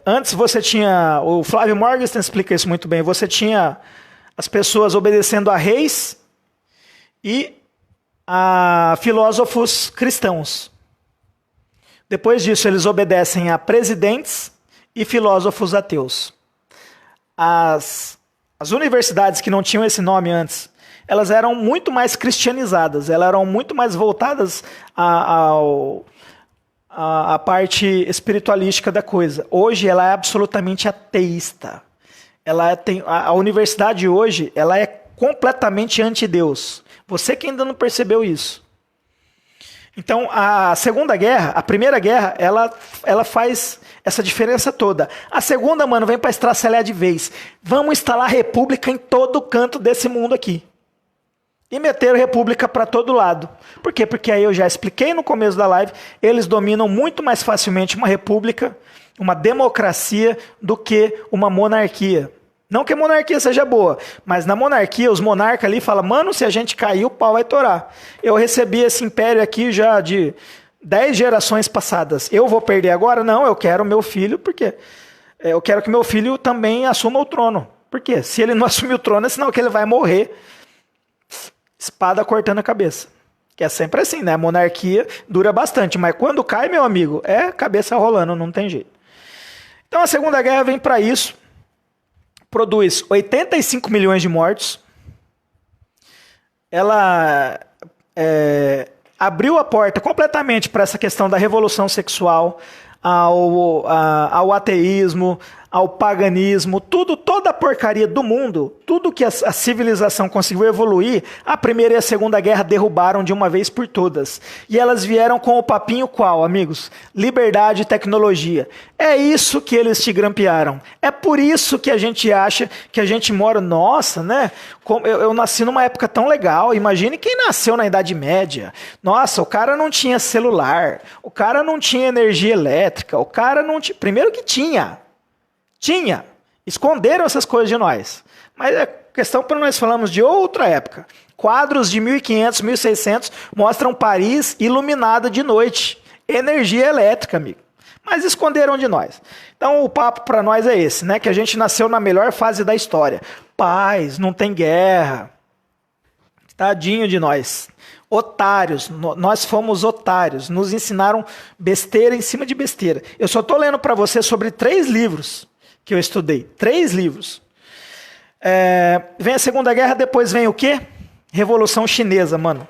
Antes você tinha, o Flávio Morgenstern explica isso muito bem, você tinha as pessoas obedecendo a reis e a filósofos cristãos. Depois disso, eles obedecem a presidentes e filósofos ateus. As universidades que não tinham esse nome antes, elas eram muito mais cristianizadas, elas eram muito mais voltadas a parte espiritualística da coisa. Hoje ela é absolutamente ateísta. A universidade hoje ela é completamente anti-Deus. Você que ainda não percebeu isso. Então a Segunda Guerra, a Primeira Guerra, ela faz essa diferença toda. A Segunda, mano, vem para estraçalhar de vez. Vamos instalar república em todo canto desse mundo aqui. E meteram república para todo lado. Por quê? Porque aí eu já expliquei no começo da live, eles dominam muito mais facilmente uma república, uma democracia, do que uma monarquia. Não que a monarquia seja boa, mas na monarquia os monarcas ali falam, mano, se a gente cair, o pau vai torar. Eu recebi esse império aqui já de 10 gerações passadas. Eu vou perder agora? Não, eu quero meu filho, porque eu quero que meu filho também assuma o trono. Por quê? Se ele não assumir o trono, é sinal que ele vai morrer. Espada cortando a cabeça. Que é sempre assim, né? A monarquia dura bastante, mas quando cai, meu amigo, é cabeça rolando, não tem jeito. Então a Segunda Guerra vem para isso. Produz 85 milhões de mortos. Ela abriu a porta completamente para essa questão da revolução sexual, ao ateísmo, ao paganismo, toda a porcaria do mundo, tudo que a civilização conseguiu evoluir, a Primeira e a Segunda Guerra derrubaram de uma vez por todas. E elas vieram com o papinho qual, amigos? Liberdade e tecnologia. É isso que eles te grampearam. É por isso que a gente acha que a gente mora... Nossa, né? Eu nasci numa época tão legal. Imagine quem nasceu na Idade Média. Nossa, o cara não tinha celular. O cara não tinha energia elétrica. O cara não tinha... Primeiro que tinha. Tinha. Esconderam essas coisas de nós. Mas é questão para nós falarmos de outra época. Quadros de 1500, 1600 mostram Paris iluminada de noite. Energia elétrica, amigo. Mas esconderam de nós. Então o papo para nós é esse, né? Que a gente nasceu na melhor fase da história. Paz, não tem guerra. Tadinho de nós. Otários, nós fomos otários. Nos ensinaram besteira em cima de besteira. Eu só estou lendo para você sobre 3 livros que eu estudei. 3 livros. Vem a Segunda Guerra, depois vem o quê? Revolução Chinesa, mano.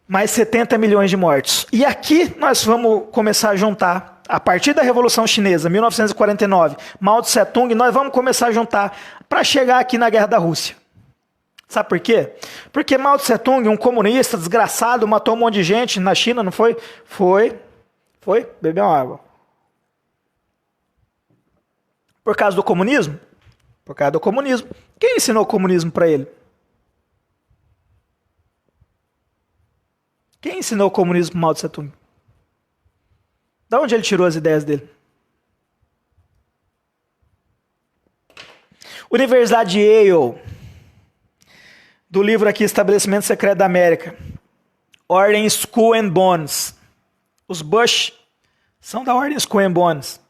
Mais 70 milhões de mortos. E aqui nós vamos começar a juntar, a partir da Revolução Chinesa, 1949, Mao Tse Tung, nós vamos começar a juntar para chegar aqui na Guerra da Rússia. Sabe por quê? Porque Mao Tse Tung, um comunista desgraçado, matou um monte de gente na China, não foi? Foi. Bebeu uma água. Por causa do comunismo? Por causa do comunismo. Quem ensinou o comunismo para ele? Quem ensinou o comunismo para Mao Tse Tung? Da onde ele tirou as ideias dele? Universidade de Yale. Do livro aqui, Estabelecimento Secreto da América. Ordem Skull and Bones. Os Bush são da Ordem Skull and Bones.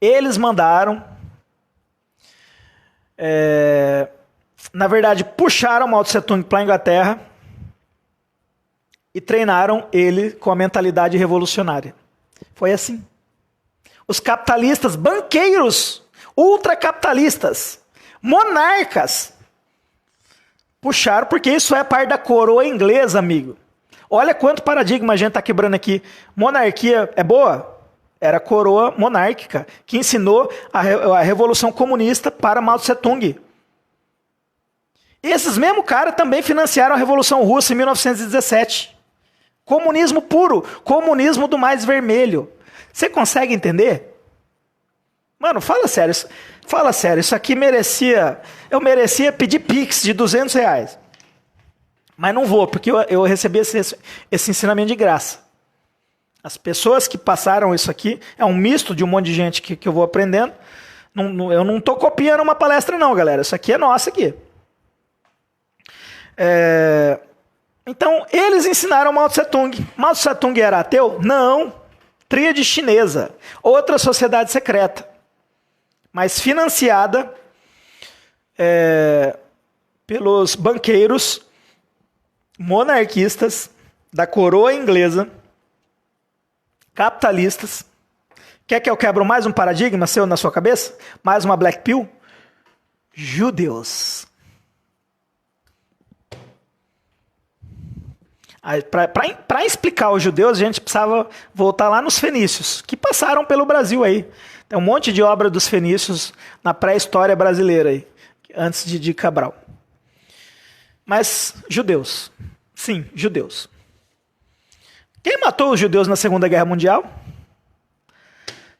Eles mandaram, na verdade, puxaram Mao Tse Tung para a Inglaterra e treinaram ele com a mentalidade revolucionária. Foi assim. Os capitalistas, banqueiros, ultracapitalistas, monarcas, puxaram, porque isso é parte da coroa inglesa, amigo. Olha quanto paradigma a gente está quebrando aqui. Monarquia é boa? Era a coroa monárquica, que ensinou a Revolução Comunista para Mao Tse Tung. Esses mesmos caras também financiaram a Revolução Russa em 1917. Comunismo puro, comunismo do mais vermelho. Você consegue entender? Mano, fala sério, isso aqui eu merecia pedir Pix de R$200. Mas não vou, porque eu recebi esse ensinamento de graça. As pessoas que passaram isso aqui, é um misto de um monte de gente que eu vou aprendendo. Eu não estou copiando uma palestra não, galera. Isso aqui é nossa aqui. Então, eles ensinaram Mao Tse Tung. Mao Tse Tung era ateu? Não. Tríade chinesa, outra sociedade secreta, mas financiada pelos banqueiros monarquistas da coroa inglesa, capitalistas. Quer que eu quebro mais um paradigma seu na sua cabeça? Mais uma black pill? Judeus. Para explicar os judeus, a gente precisava voltar lá nos fenícios, que passaram pelo Brasil aí. Tem um monte de obra dos fenícios na pré-história brasileira aí, antes de Cabral. Mas judeus. Sim, judeus. Quem matou os judeus na Segunda Guerra Mundial?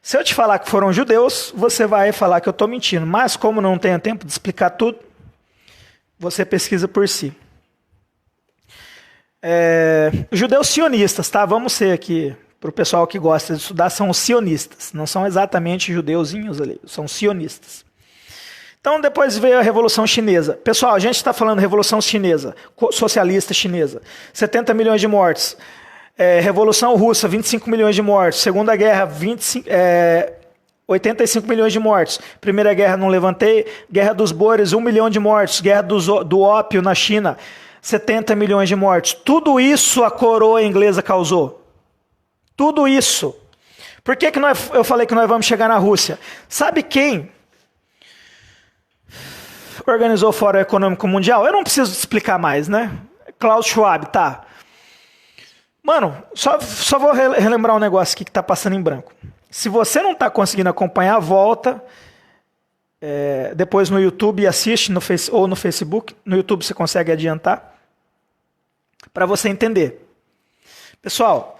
Se eu te falar que foram judeus, você vai falar que eu estou mentindo. Mas como não tenho tempo de explicar tudo, você pesquisa por si. Judeus sionistas, tá? Vamos ser aqui, para o pessoal que gosta de estudar, são os sionistas. Não são exatamente judeuzinhos ali, são sionistas. Então depois veio a Revolução Chinesa. Pessoal, a gente está falando Revolução Chinesa, socialista chinesa. 70 milhões de mortes. Revolução Russa, 25 milhões de mortes. Segunda Guerra, 85 milhões de mortes. Primeira Guerra não levantei. Guerra dos Boeres, 1 milhão de mortes. Guerra do ópio na China, 70 milhões de mortes. Tudo isso a coroa inglesa causou. Tudo isso. Por que eu falei que nós vamos chegar na Rússia? Sabe quem organizou o Fórum Econômico Mundial? Eu não preciso explicar mais, né? Klaus Schwab, tá. Mano, só vou relembrar um negócio aqui que está passando em branco. Se você não está conseguindo acompanhar, volta depois no YouTube e assiste ou no Facebook. No YouTube você consegue adiantar para você entender. Pessoal,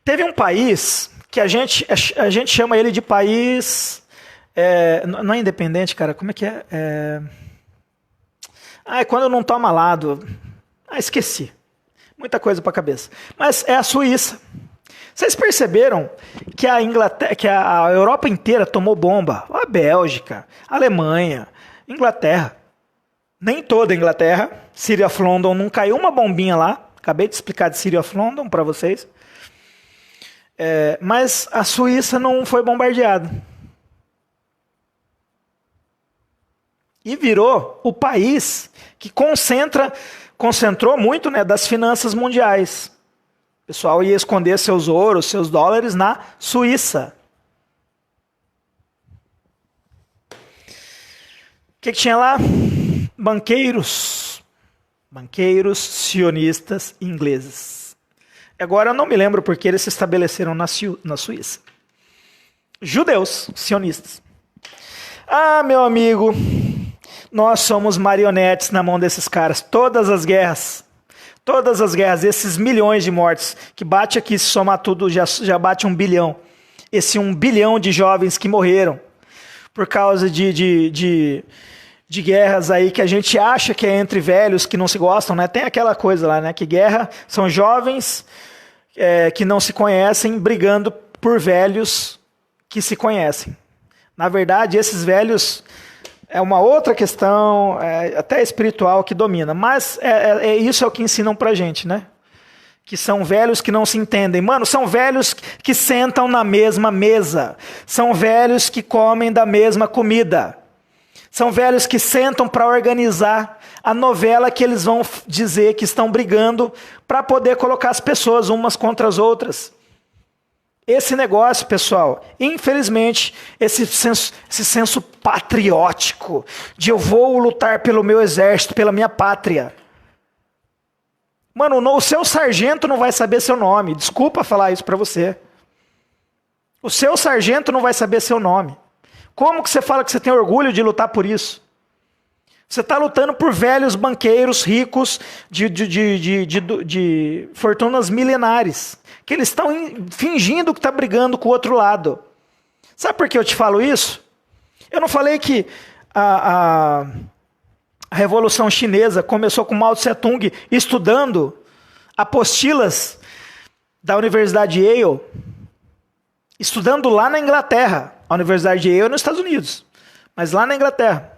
teve um país que a gente chama ele de país... não é independente, cara. Como é que é? É quando não toma lado. Esqueci. Muita coisa para a cabeça. Mas é a Suíça. Vocês perceberam que a Inglaterra, que a Europa inteira tomou bomba? A Bélgica, a Alemanha, Inglaterra. Nem toda a Inglaterra. City of London não caiu uma bombinha lá. Acabei de explicar de City of London para vocês. Mas a Suíça não foi bombardeada. E virou o país que concentrou muito, né, das finanças mundiais. O pessoal ia esconder seus ouros, seus dólares na Suíça. O que tinha lá? Banqueiros sionistas ingleses. Agora eu não me lembro porque eles se estabeleceram na Suíça. Judeus sionistas. Meu amigo... Nós somos marionetes na mão desses caras. Todas as guerras, esses milhões de mortes, que bate aqui, se somar tudo, já bate 1 bilhão. Esse 1 bilhão de jovens que morreram por causa de guerras aí que a gente acha que é entre velhos que não se gostam, né? Tem aquela coisa lá, né? Que guerra são jovens que não se conhecem brigando por velhos que se conhecem. Na verdade, esses velhos... É uma outra questão, até espiritual, que domina. Mas isso é o que ensinam pra gente, né? Que são velhos que não se entendem. Mano, são velhos que sentam na mesma mesa. São velhos que comem da mesma comida. São velhos que sentam para organizar a novela que eles vão dizer que estão brigando para poder colocar as pessoas umas contra as outras. Esse negócio, pessoal, infelizmente, esse senso patriótico de eu vou lutar pelo meu exército, pela minha pátria. Mano, o seu sargento não vai saber seu nome. Desculpa falar isso para você. O seu sargento não vai saber seu nome. Como que você fala que você tem orgulho de lutar por isso? Você está lutando por velhos banqueiros ricos de fortunas milenares. Que eles estão fingindo que está brigando com o outro lado. Sabe por que eu te falo isso? Eu não falei que a Revolução Chinesa começou com Mao Tse Tung estudando apostilas da Universidade de Yale, estudando lá na Inglaterra. A Universidade de Yale é nos Estados Unidos, mas lá na Inglaterra.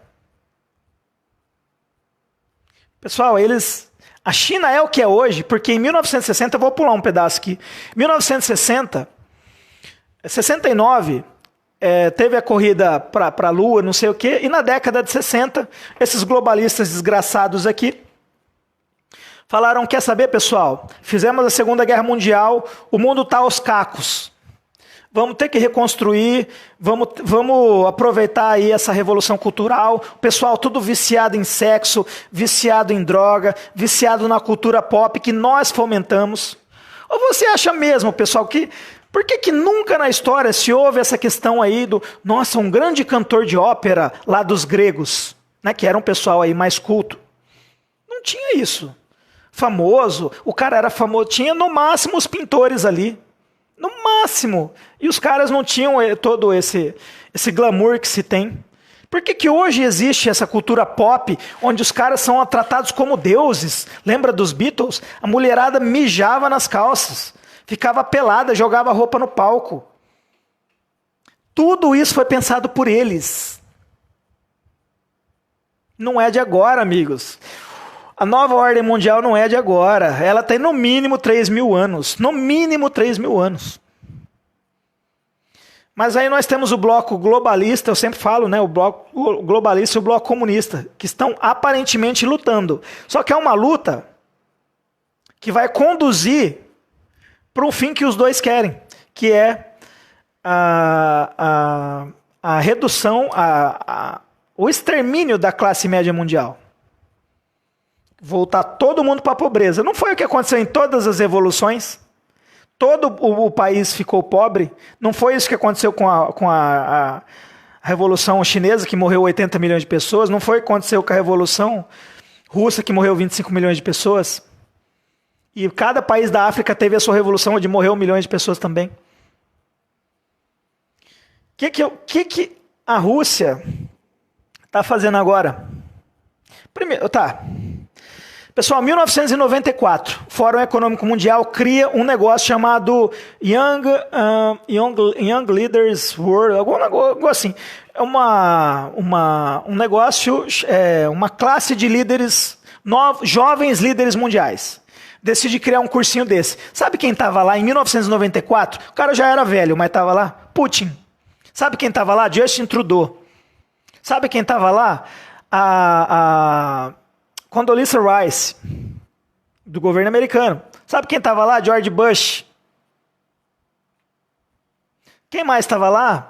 Pessoal, a China é o que é hoje, porque em 1960, eu vou pular um pedaço aqui, em 1960, 69, teve a corrida para a Lua, não sei o quê, e na década de 60, esses globalistas desgraçados aqui falaram, quer saber, pessoal? Fizemos a Segunda Guerra Mundial, o mundo está aos cacos. Vamos ter que reconstruir, vamos aproveitar aí essa revolução cultural, o pessoal tudo viciado em sexo, viciado em droga, viciado na cultura pop que nós fomentamos. Ou você acha mesmo, pessoal, que por que nunca na história se ouve essa questão aí do, nossa, um grande cantor de ópera lá dos gregos, né, que era um pessoal aí mais culto? Não tinha isso. Famoso, o cara era famoso, tinha no máximo os pintores ali. No máximo. E os caras não tinham todo esse glamour que se tem. Por que hoje existe essa cultura pop, onde os caras são tratados como deuses? Lembra dos Beatles? A mulherada mijava nas calças, ficava pelada, jogava roupa no palco. Tudo isso foi pensado por eles. Não é de agora, amigos. A nova ordem mundial não é de agora. Ela tem no mínimo 3.000 anos. No mínimo 3.000 anos. Mas aí nós temos o bloco globalista, eu sempre falo, né? O bloco globalista e o bloco comunista, que estão aparentemente lutando. Só que é uma luta que vai conduzir para um fim que os dois querem, que é a redução, o extermínio da classe média mundial. Voltar todo mundo para a pobreza. Não foi o que aconteceu em todas as revoluções? Todo o país ficou pobre? Não foi isso que aconteceu com a Revolução Chinesa, que morreu 80 milhões de pessoas? Não foi o que aconteceu com a Revolução Russa, que morreu 25 milhões de pessoas? E cada país da África teve a sua revolução, onde morreu milhões de pessoas também. O que a Rússia está fazendo agora? Primeiro, Pessoal, 1994, o Fórum Econômico Mundial cria um negócio chamado Young Leaders World, algo assim. É um negócio, uma classe de líderes, jovens líderes mundiais. Decide criar um cursinho desse. Sabe quem estava lá em 1994? O cara já era velho, mas estava lá? Putin. Sabe quem estava lá? Justin Trudeau. Sabe quem estava lá? A Condoleezza Rice, do governo americano. Sabe quem estava lá? George Bush. Quem mais estava lá?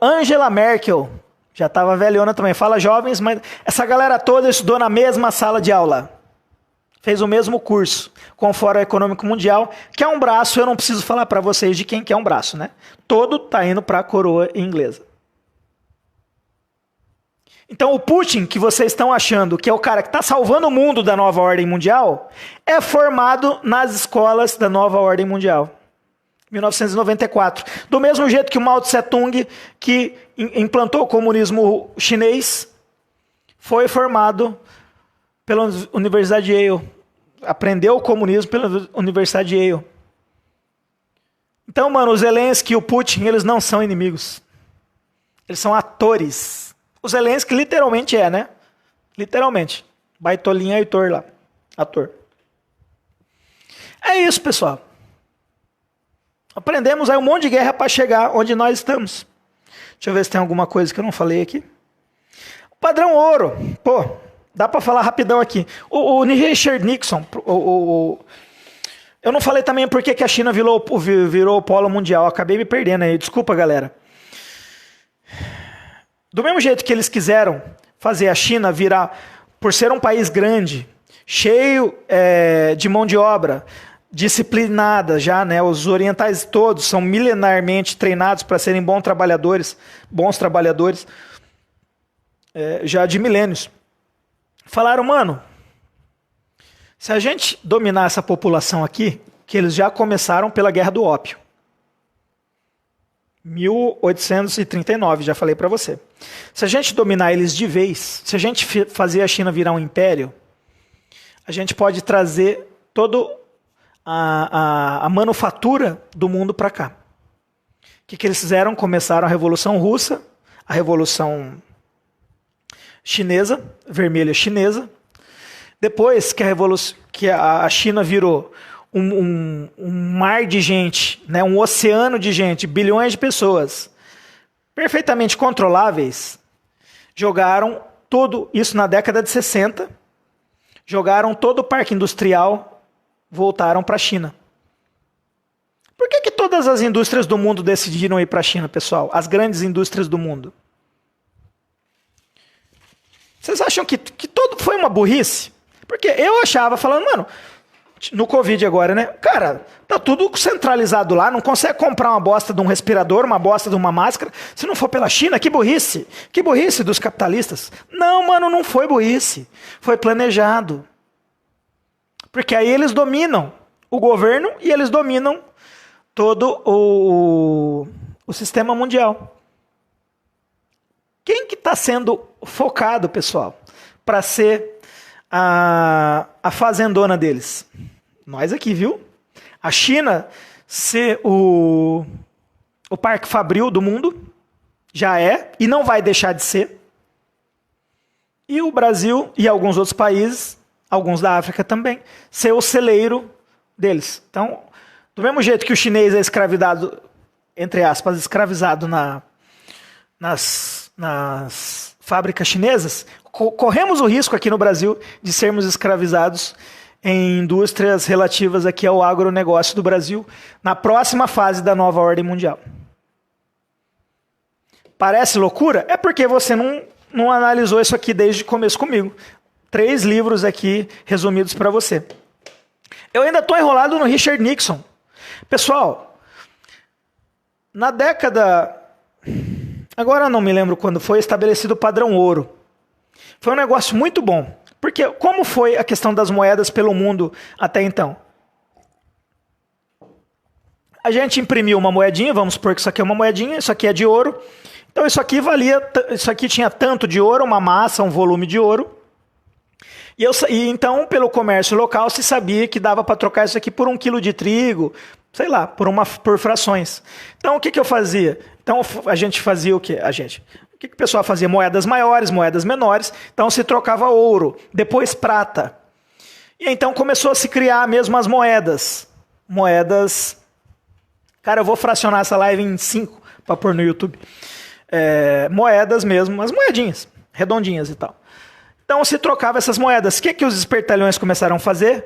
Angela Merkel. Já estava velhona também. Fala jovens, mas essa galera toda estudou na mesma sala de aula. Fez o mesmo curso com o Fórum Econômico Mundial, que é um braço, eu não preciso falar para vocês de quem que é um braço, né? Todo está indo para a coroa inglesa. Então o Putin, que vocês estão achando que é o cara que está salvando o mundo da nova ordem mundial, é formado nas escolas da nova ordem mundial. 1994. Do mesmo jeito que o Mao Tse-tung, que implantou o comunismo chinês, foi formado pela Universidade de Yale. Aprendeu o comunismo pela Universidade de Yale. Então, mano, o Zelensky e o Putin, eles não são inimigos. Eles são atores. O Zelensky literalmente né? Literalmente. Baitolinha Heitor lá. Ator. É isso, pessoal. Aprendemos aí um monte de guerra para chegar onde nós estamos. Deixa eu ver se tem alguma coisa que eu não falei aqui. O padrão ouro. Pô, dá para falar rapidão aqui. O Richard Nixon. Eu não falei também por que a China virou o polo mundial. Eu acabei me perdendo aí. Desculpa, galera. Do mesmo jeito que eles quiseram fazer a China virar, por ser um país grande, cheio de mão de obra, disciplinada já, né? Os orientais todos são milenarmente treinados para serem bons trabalhadores, já de milênios. Falaram, mano, se a gente dominar essa população aqui, que eles já começaram pela Guerra do Ópio, 1839, já falei para você. Se a gente dominar eles de vez, se a gente fazer a China virar um império, a gente pode trazer toda a manufatura do mundo para cá. O que eles fizeram? Começaram a Revolução Russa, a Revolução Chinesa, Vermelha Chinesa. Depois que a China virou um mar de gente, né, um oceano de gente, bilhões de pessoas, perfeitamente controláveis, jogaram tudo isso na década de 60, jogaram todo o parque industrial, voltaram para a China. Por que todas as indústrias do mundo decidiram ir para a China, pessoal? As grandes indústrias do mundo. Vocês acham que tudo foi uma burrice? Porque eu achava, falando, mano, no Covid agora, né? Cara, tá tudo centralizado lá, não consegue comprar uma bosta de um respirador, uma bosta de uma máscara, se não for pela China, que burrice. Que burrice dos capitalistas. Não, mano, não foi burrice. Foi planejado. Porque aí eles dominam o governo e eles dominam todo o sistema mundial. Quem que está sendo focado, pessoal, para ser a fazendona deles? Nós aqui, viu? A China ser o parque fabril do mundo, já é, e não vai deixar de ser. E o Brasil e alguns outros países, alguns da África também, ser o celeiro deles. Então, do mesmo jeito que o chinês é escravizado, entre aspas, escravizado nas fábricas chinesas, corremos o risco aqui no Brasil de sermos escravizados em indústrias relativas aqui ao agronegócio do Brasil, na próxima fase da nova ordem mundial. Parece loucura? É porque você não analisou isso aqui desde o começo comigo. 3 livros aqui resumidos para você. Eu ainda estou enrolado no Richard Nixon. Pessoal, na década... Agora eu não me lembro quando foi estabelecido o padrão ouro. Foi um negócio muito bom. Porque como foi a questão das moedas pelo mundo até então? A gente imprimiu uma moedinha, vamos supor que isso aqui é uma moedinha, isso aqui é de ouro. Então isso aqui tinha tanto de ouro, uma massa, um volume de ouro. E então, pelo comércio local, se sabia que dava para trocar isso aqui por 1 quilo de trigo, sei lá, por frações. Então, o que eu fazia? Então, a gente fazia o quê? O que o pessoal fazia? Moedas maiores, moedas menores. Então, se trocava ouro, depois prata. E então, começou a se criar mesmo as moedas. Moedas... Cara, eu vou fracionar essa live em 5 para pôr no YouTube. Moedas mesmo, as moedinhas, redondinhas e tal. Então se trocava essas moedas. O que os espertalhões começaram a fazer?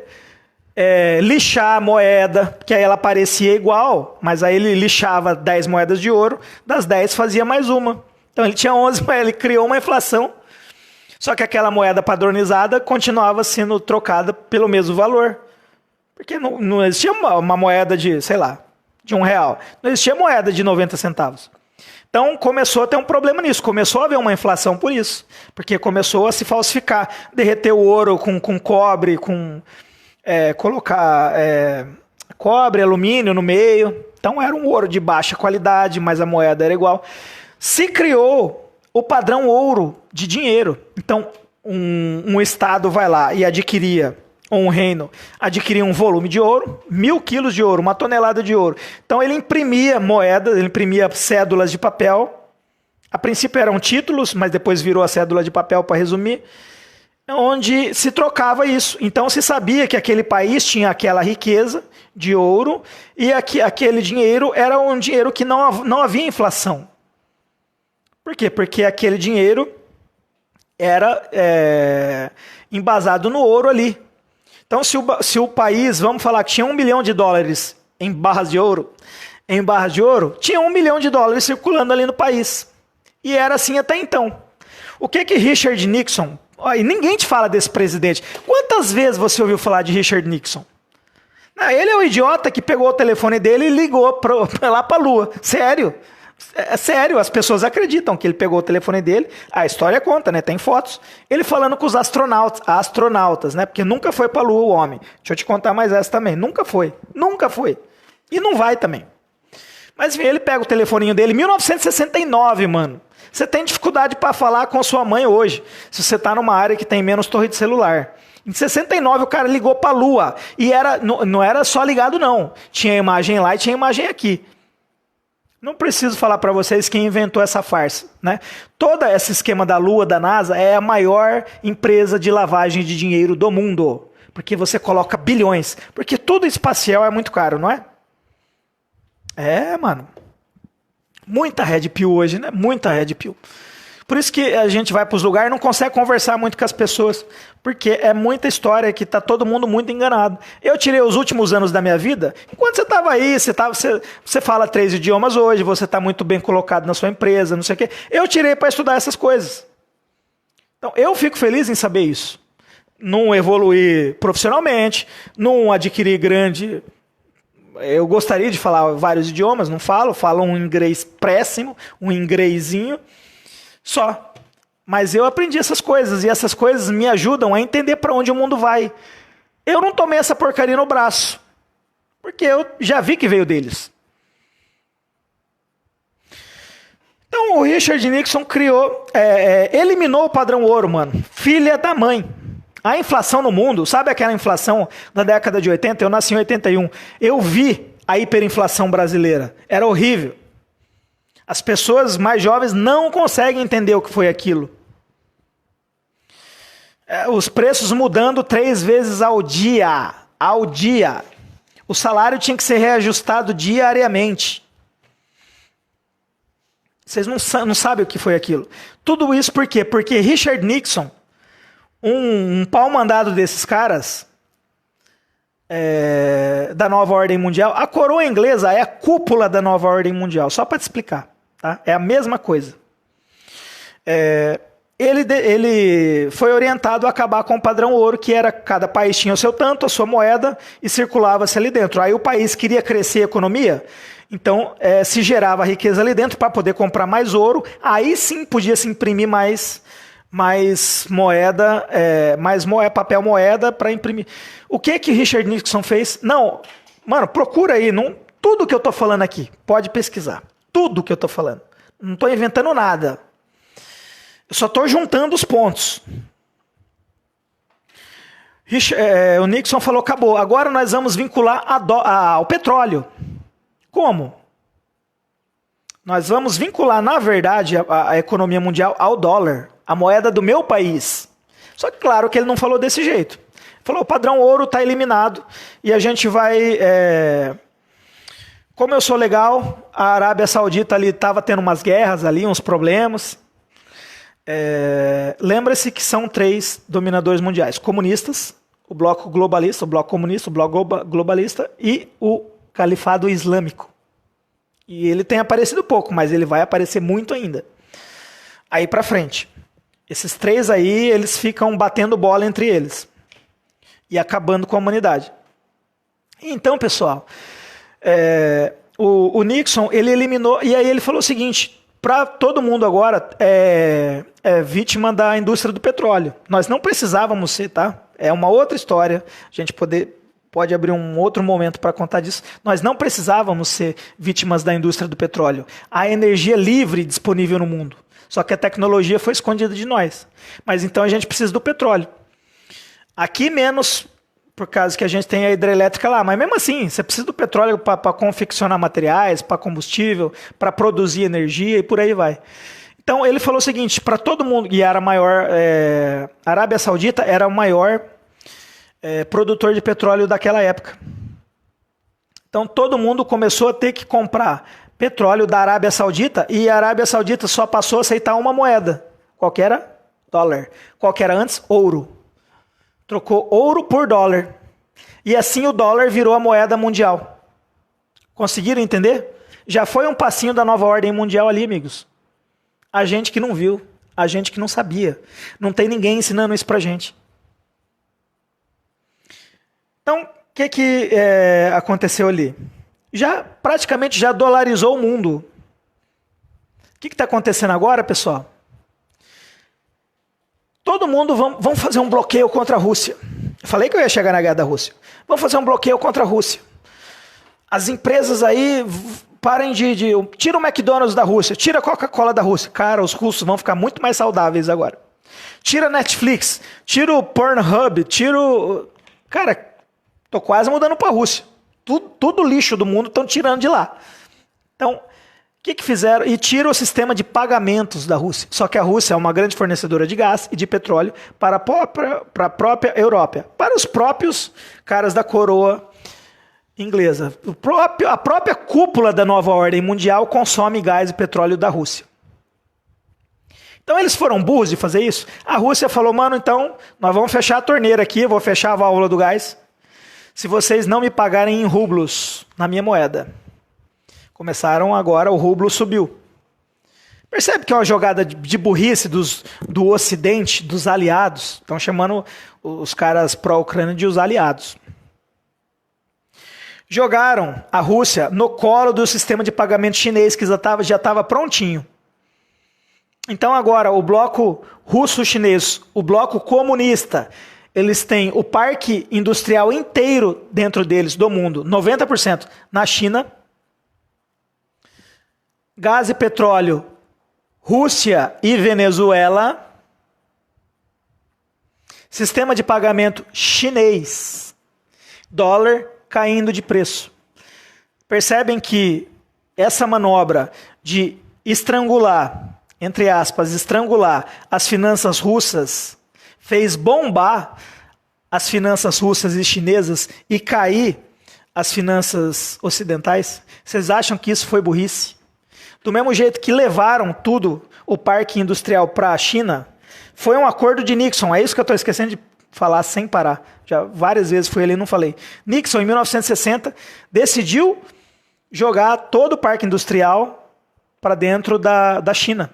Lixar a moeda, que aí ela parecia igual, mas aí ele lixava 10 moedas de ouro, das 10 fazia mais uma. Então ele tinha 11, ele criou uma inflação, só que aquela moeda padronizada continuava sendo trocada pelo mesmo valor. Porque não existia uma moeda de, sei lá, de R$1. Não existia moeda de 90 centavos. Então começou a ter um problema nisso, começou a haver uma inflação por isso, porque começou a se falsificar, derreter o ouro com cobre, colocar cobre, alumínio no meio, então era um ouro de baixa qualidade, mas a moeda era igual. Se criou o padrão ouro de dinheiro, então um estado vai lá e adquiria, ou um reino, adquiria um volume de ouro, 1.000 quilos de ouro, 1 tonelada de ouro. Então ele imprimia moedas, ele imprimia cédulas de papel. A princípio eram títulos, mas depois virou a cédula de papel para resumir, onde se trocava isso. Então se sabia que aquele país tinha aquela riqueza de ouro e aquele dinheiro era um dinheiro que não havia inflação. Por quê? Porque aquele dinheiro era embasado no ouro ali. Então, se o país, vamos falar que tinha $1 bilhão em barras de ouro, tinha $1 milhão circulando ali no país. E era assim até então. O que Richard Nixon... E ninguém te fala desse presidente. Quantas vezes você ouviu falar de Richard Nixon? Ele é o idiota que pegou o telefone dele e ligou lá para a Lua. Sério. É sério, as pessoas acreditam que ele pegou o telefone dele, a história conta, né? Tem fotos. Ele falando com os astronautas, né? Porque nunca foi para a Lua o homem. Deixa eu te contar mais essa também. Nunca foi. E não vai também. Mas enfim, ele pega o telefoninho dele, 1969, mano. Você tem dificuldade para falar com sua mãe hoje, se você está numa área que tem menos torre de celular. Em 69 o cara ligou para a Lua. E não era só ligado não. Tinha imagem lá e tinha imagem aqui. Não preciso falar para vocês quem inventou essa farsa, né? Todo esse esquema da Lua, da NASA, é a maior empresa de lavagem de dinheiro do mundo. Porque você coloca bilhões. Porque tudo espacial é muito caro, não é? É, mano. Muita Red Pill hoje, né? Muita Red Pill. Por isso que a gente vai para os lugares e não consegue conversar muito com as pessoas. Porque é muita história que tá todo mundo muito enganado. Eu tirei os últimos anos da minha vida. Enquanto você estava aí, você fala 3 idiomas hoje, você está muito bem colocado na sua empresa, não sei o quê. Eu tirei para estudar essas coisas. Então, eu fico feliz em saber isso. Não evoluir profissionalmente, não adquirir grande... Eu gostaria de falar vários idiomas, não falo um inglês péssimo, um inglesinho, só. Mas eu aprendi essas coisas, e essas coisas me ajudam a entender para onde o mundo vai. Eu não tomei essa porcaria no braço, porque eu já vi que veio deles. Então o Richard Nixon eliminou o padrão ouro, mano. Filha da mãe. A inflação no mundo, sabe aquela inflação da década de 80? Eu nasci em 81. Eu vi a hiperinflação brasileira. Era horrível. As pessoas mais jovens não conseguem entender o que foi aquilo. Os preços mudando 3 vezes ao dia. Ao dia. O salário tinha que ser reajustado diariamente. Vocês não sabem o que foi aquilo. Tudo isso por quê? Porque Richard Nixon, um pau mandado desses caras, da nova ordem mundial, a coroa inglesa é a cúpula da nova ordem mundial, só para te explicar, tá? É a mesma coisa. Ele foi orientado a acabar com o padrão ouro, que era cada país tinha o seu tanto, a sua moeda, e circulava-se ali dentro. Aí o país queria crescer a economia, então se gerava riqueza ali dentro para poder comprar mais ouro, aí sim podia se imprimir mais moeda, papel moeda para imprimir. O que Richard Nixon fez? Não, mano, procura aí, tudo que eu estou falando aqui, pode pesquisar. Tudo que eu estou falando. Não estou inventando nada. Eu só estou juntando os pontos. O Nixon falou, acabou, agora nós vamos vincular ao petróleo. Como? Nós vamos vincular, na verdade, a economia mundial ao dólar. A moeda do meu país. Só que claro que ele não falou desse jeito. Falou, o padrão ouro está eliminado e a gente vai... Como eu sou legal, a Arábia Saudita ali estava tendo umas guerras ali, uns problemas. Lembra-se que são 3 dominadores mundiais. Comunistas, o bloco globalista, o bloco comunista, o bloco globalista e o califado islâmico. E ele tem aparecido pouco, mas ele vai aparecer muito ainda. Aí para frente. Esses 3 aí, eles ficam batendo bola entre eles. E acabando com a humanidade. Então, pessoal, o Nixon, ele eliminou... E aí ele falou o seguinte, para todo mundo agora é vítima da indústria do petróleo. Nós não precisávamos ser, tá? É uma outra história. A gente pode abrir um outro momento para contar disso. Nós não precisávamos ser vítimas da indústria do petróleo. Há energia livre disponível no mundo. Só que a tecnologia foi escondida de nós. Mas então a gente precisa do petróleo. Aqui menos, por causa que a gente tem a hidrelétrica lá. Mas mesmo assim, você precisa do petróleo para confeccionar materiais, para combustível, para produzir energia e por aí vai. Então ele falou o seguinte, para todo mundo, e era maior, a Arábia Saudita era o maior produtor de petróleo daquela época. Então todo mundo começou a ter que comprar petróleo da Arábia Saudita, e a Arábia Saudita só passou a aceitar uma moeda. Qual que era? Dólar. Qual que era antes? Ouro. Trocou ouro por dólar. E assim o dólar virou a moeda mundial. Conseguiram entender? Já foi um passinho da nova ordem mundial ali, amigos. A gente que não viu, a gente que não sabia. Não tem ninguém ensinando isso pra gente. Então, o que aconteceu ali? Praticamente já dolarizou o mundo. O que está acontecendo agora, pessoal? Todo mundo vamos fazer um bloqueio contra a Rússia. Eu falei que eu ia chegar na guerra da Rússia. Vamos fazer um bloqueio contra a Rússia. As empresas aí parem tira o McDonald's da Rússia, tira a Coca-Cola da Rússia. Cara, os russos vão ficar muito mais saudáveis agora. Tira a Netflix, tira o Pornhub, Cara, tô quase mudando para a Rússia. Tudo lixo do mundo estão tirando de lá. Então, que fizeram? E tira o sistema de pagamentos da Rússia. Só que a Rússia é uma grande fornecedora de gás e de petróleo para a própria Europa, para os próprios caras da coroa inglesa. A própria cúpula da nova ordem mundial consome gás e petróleo da Rússia. Então eles foram burros de fazer isso. A Rússia falou, mano, então nós vamos fechar a torneira aqui, eu vou fechar a válvula do gás, se vocês não me pagarem em rublos na minha moeda. Começaram agora, o rublo subiu. Percebe que é uma jogada de burrice do Ocidente, dos aliados. Estão chamando os caras pró-Ucrânia de os aliados. Jogaram a Rússia no colo do sistema de pagamento chinês, que já estava prontinho. Então agora o bloco russo-chinês, o bloco comunista, eles têm o parque industrial inteiro dentro deles, do mundo, 90% na China. Gás e petróleo, Rússia e Venezuela. Sistema de pagamento chinês. Dólar caindo de preço. Percebem que essa manobra de estrangular, entre aspas, estrangular as finanças russas, fez bombar as finanças russas e chinesas e cair as finanças ocidentais? Vocês acham que isso foi burrice? Do mesmo jeito que levaram tudo, o parque industrial para a China, foi um acordo de Nixon. É isso que eu estou esquecendo de falar sem parar. Já várias vezes fui ali e não falei. Nixon, em 1960, decidiu jogar todo o parque industrial para dentro da China.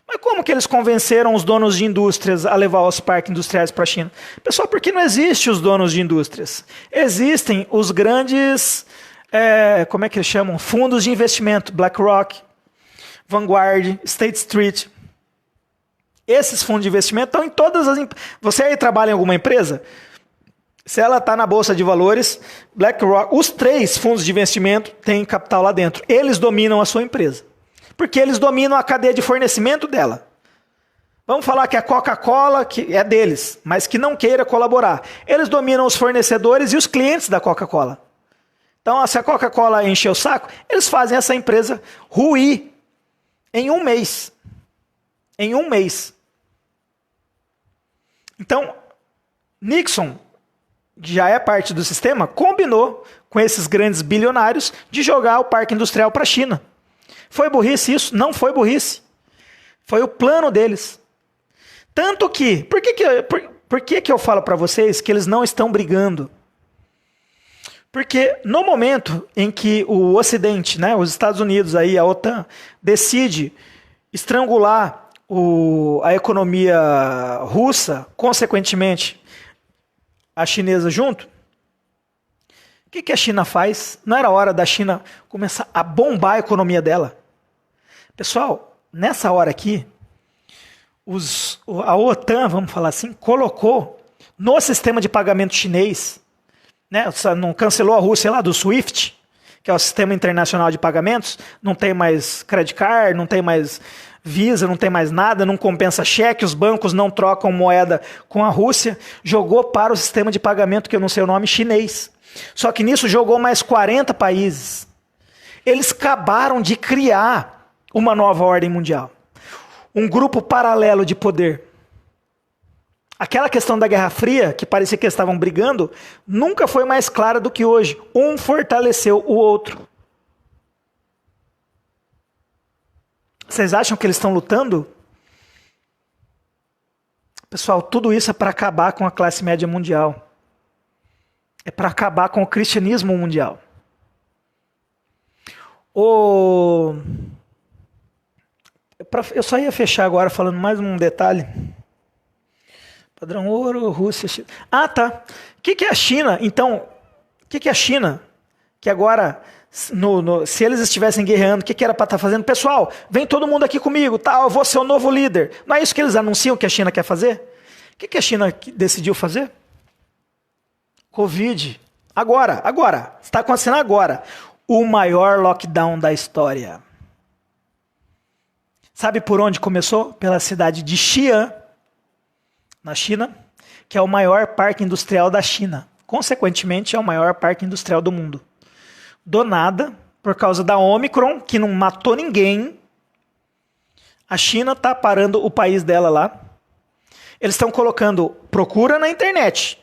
Mas como que eles convenceram os donos de indústrias a levar os parques industriais para a China? Pessoal, porque não existem os donos de indústrias. Existem os grandes... como é que eles chamam? Fundos de investimento, BlackRock, Vanguard, State Street. Esses fundos de investimento estão em todas as empresas. Você aí trabalha em alguma empresa? Se ela está na Bolsa de Valores, BlackRock, os 3 fundos de investimento têm capital lá dentro. Eles dominam a sua empresa. Porque eles dominam a cadeia de fornecimento dela. Vamos falar que a Coca-Cola que é deles, mas que não queira colaborar. Eles dominam os fornecedores e os clientes da Coca-Cola. Então, se a Coca-Cola encher o saco, eles fazem essa empresa ruir em um mês. Em um mês. Então, Nixon, que já é parte do sistema, combinou com esses grandes bilionários de jogar o parque industrial para a China. Foi burrice isso? Não foi burrice. Foi o plano deles. Tanto que... Por que eu falo para vocês que eles não estão brigando? Porque no momento em que o Ocidente, né, os Estados Unidos, aí, a OTAN, decide estrangular a economia russa, consequentemente a chinesa junto, o que a China faz? Não era hora da China começar a bombar a economia dela? Pessoal, nessa hora aqui, a OTAN, vamos falar assim, colocou no sistema de pagamento chinês, né, não cancelou a Rússia lá do SWIFT, que é o sistema internacional de pagamentos, não tem mais credit card, não tem mais Visa, não tem mais nada, não compensa cheque, os bancos não trocam moeda com a Rússia, jogou para o sistema de pagamento, que eu não sei o nome, chinês. Só que nisso jogou mais 40 países. Eles acabaram de criar uma nova ordem mundial. Um grupo paralelo de poder. Aquela questão da Guerra Fria, que parecia que eles estavam brigando, nunca foi mais clara do que hoje. Um fortaleceu o outro. Vocês acham que eles estão lutando? Pessoal, tudo isso é para acabar com a classe média mundial. É para acabar com o cristianismo mundial. Eu só ia fechar agora falando mais um detalhe. Padrão ouro, Rússia, China. Ah, tá. O que é a China? Então, o que é a China? Que agora, se eles estivessem guerreando, o que era para estar fazendo? Pessoal, vem todo mundo aqui comigo, tá? Eu vou ser o novo líder. Não é isso que eles anunciam que a China quer fazer? O que a China decidiu fazer? Covid. Agora. Está acontecendo agora. O maior lockdown da história. Sabe por onde começou? Pela cidade de Xi'an, na China, que é o maior parque industrial da China. Consequentemente, é o maior parque industrial do mundo. Do nada, por causa da Omicron, que não matou ninguém. A China está parando o país dela lá. Eles estão colocando, procura na internet.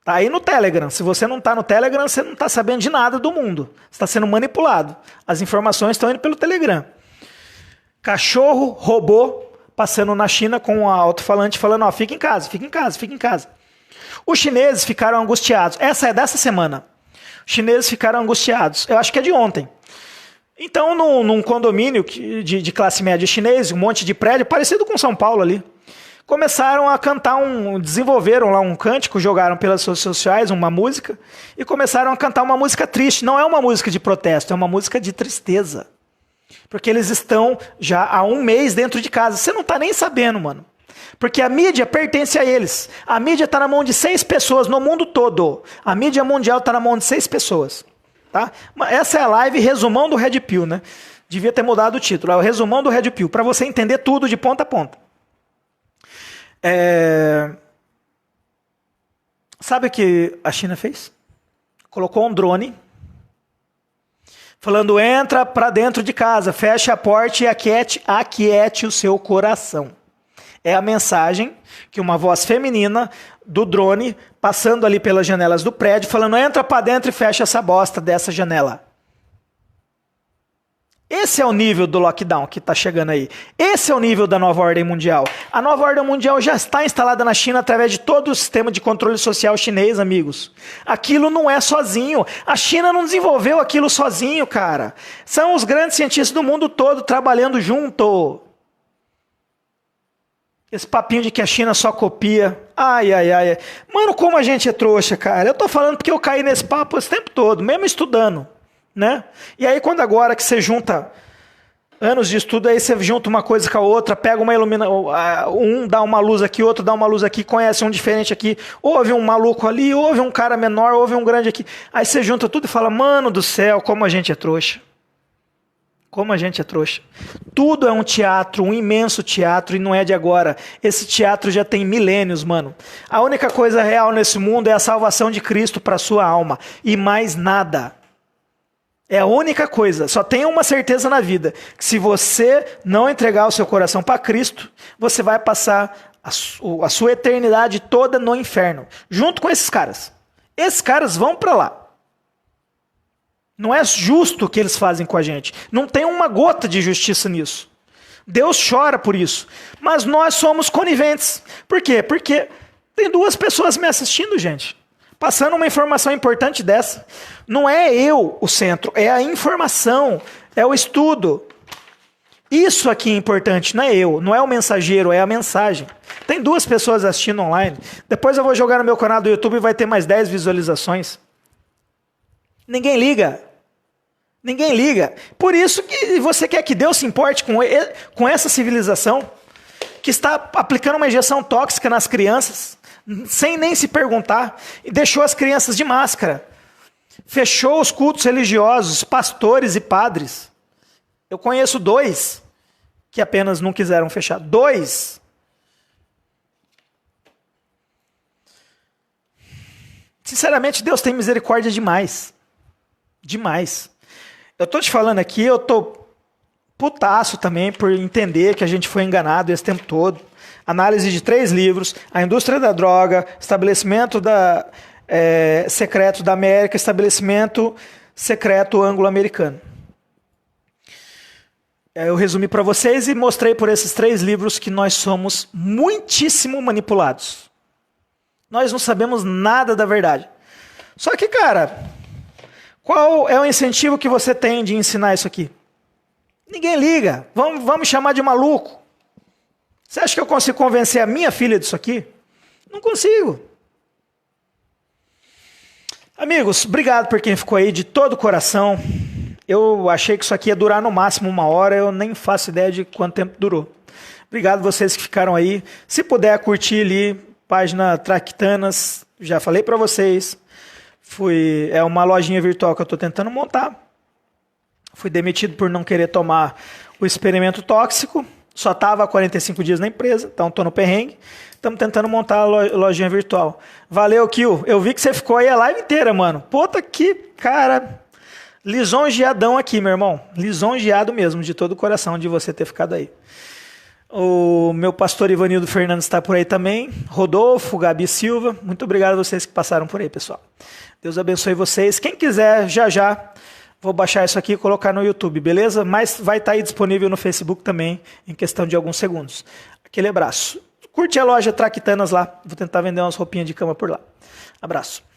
Tá aí no Telegram. Se você não está no Telegram, você não está sabendo de nada do mundo. Você está sendo manipulado. As informações estão indo pelo Telegram. Cachorro, robô, passando na China com um alto-falante falando, ó, fica em casa, fica em casa, fica em casa. Os chineses ficaram angustiados. Essa é dessa semana. Os chineses ficaram angustiados. Eu acho que é de ontem. Então, num condomínio de classe média chinês, um monte de prédio, parecido com São Paulo ali, começaram a cantar desenvolveram lá um cântico, jogaram pelas redes sociais uma música, e começaram a cantar uma música triste. Não é uma música de protesto, é uma música de tristeza. Porque eles estão já há um mês dentro de casa. Você não está nem sabendo, mano. Porque a mídia pertence a eles. A mídia está na mão de 6 pessoas no mundo todo. A mídia mundial está na mão de 6 pessoas. Tá? Essa é a live resumão do Red Pill, né? Devia ter mudado o título. É o resumão do Red Pill, para você entender tudo de ponta a ponta. Sabe o que a China fez? Colocou um drone falando, entra para dentro de casa, fecha a porta e aquiete o seu coração. É a mensagem que uma voz feminina do drone, passando ali pelas janelas do prédio, falando, entra para dentro e fecha essa bosta dessa janela. Esse é o nível do lockdown que está chegando aí. Esse é o nível da nova ordem mundial. A nova ordem mundial já está instalada na China através de todo o sistema de controle social chinês, amigos. Aquilo não é sozinho. A China não desenvolveu aquilo sozinho, cara. São os grandes cientistas do mundo todo trabalhando junto. Esse papinho de que a China só copia. Ai, ai, ai. Mano, como a gente é trouxa, cara. Eu tô falando porque eu caí nesse papo esse tempo todo, mesmo estudando. Né? E aí quando agora que você junta anos de estudo, aí você junta uma coisa com a outra, pega uma um dá uma luz aqui, outro dá uma luz aqui, conhece um diferente aqui, ouve um maluco ali, ouve um cara menor, ouve um grande aqui. Aí você junta tudo e fala, mano do céu, como a gente é trouxa. Como a gente é trouxa. Tudo é um teatro, um imenso teatro, e não é de agora. Esse teatro já tem milênios, mano. A única coisa real nesse mundo é a salvação de Cristo para a sua alma, e mais nada. É a única coisa. Só tenha uma certeza na vida, que se você não entregar o seu coração para Cristo, você vai passar a sua eternidade toda no inferno, junto com esses caras. Esses caras vão para lá. Não é justo o que eles fazem com a gente. Não tem uma gota de justiça nisso. Deus chora por isso. Mas nós somos coniventes. Por quê? Porque tem 2 pessoas me assistindo, gente. Passando uma informação importante dessa. Não é eu o centro, é a informação, é o estudo. Isso aqui é importante, não é eu, não é o mensageiro, é a mensagem. Tem 2 pessoas assistindo online. Depois eu vou jogar no meu canal do YouTube e vai ter mais 10 visualizações. Ninguém liga. Ninguém liga. Por isso que você quer que Deus se importe com essa civilização que está aplicando uma injeção tóxica nas crianças, sem nem se perguntar, e deixou as crianças de máscara. Fechou os cultos religiosos, pastores e padres. Eu conheço 2 que apenas não quiseram fechar. 2. Sinceramente, Deus tem misericórdia demais. Demais. Eu estou te falando aqui, eu estou putaço também por entender que a gente foi enganado esse tempo todo. Análise de 3 livros, A Indústria da Droga, Estabelecimento Secreto da América, Estabelecimento Secreto Anglo-Americano. Eu resumi para vocês e mostrei por esses 3 livros que nós somos muitíssimo manipulados. Nós não sabemos nada da verdade. Só que, cara, qual é o incentivo que você tem de ensinar isso aqui? Ninguém liga. Vamos chamar de maluco. Você acha que eu consigo convencer a minha filha disso aqui? Não consigo. Amigos, obrigado por quem ficou aí de todo o coração. Eu achei que isso aqui ia durar no máximo 1 hora, eu nem faço ideia de quanto tempo durou. Obrigado vocês que ficaram aí. Se puder curtir ali, página Traquitanas, já falei para vocês. É uma lojinha virtual que eu estou tentando montar. Fui demitido por não querer tomar o experimento tóxico. Só estava há 45 dias na empresa, então estou no perrengue. Estamos tentando montar a lojinha virtual. Valeu, Kill. Eu vi que você ficou aí a live inteira, mano. Puta que cara Lisonjeadão aqui, meu irmão. Lisonjeado mesmo, de todo o coração de você ter ficado aí. O meu pastor Ivanildo Fernandes está por aí também. Rodolfo, Gabi Silva. Muito obrigado a vocês que passaram por aí, pessoal. Deus abençoe vocês. Quem quiser, já, vou baixar isso aqui e colocar no YouTube, beleza? Mas vai estar aí disponível no Facebook também, em questão de alguns segundos. Aquele abraço. Curte a loja Traquitanas lá. Vou tentar vender umas roupinhas de cama por lá. Abraço.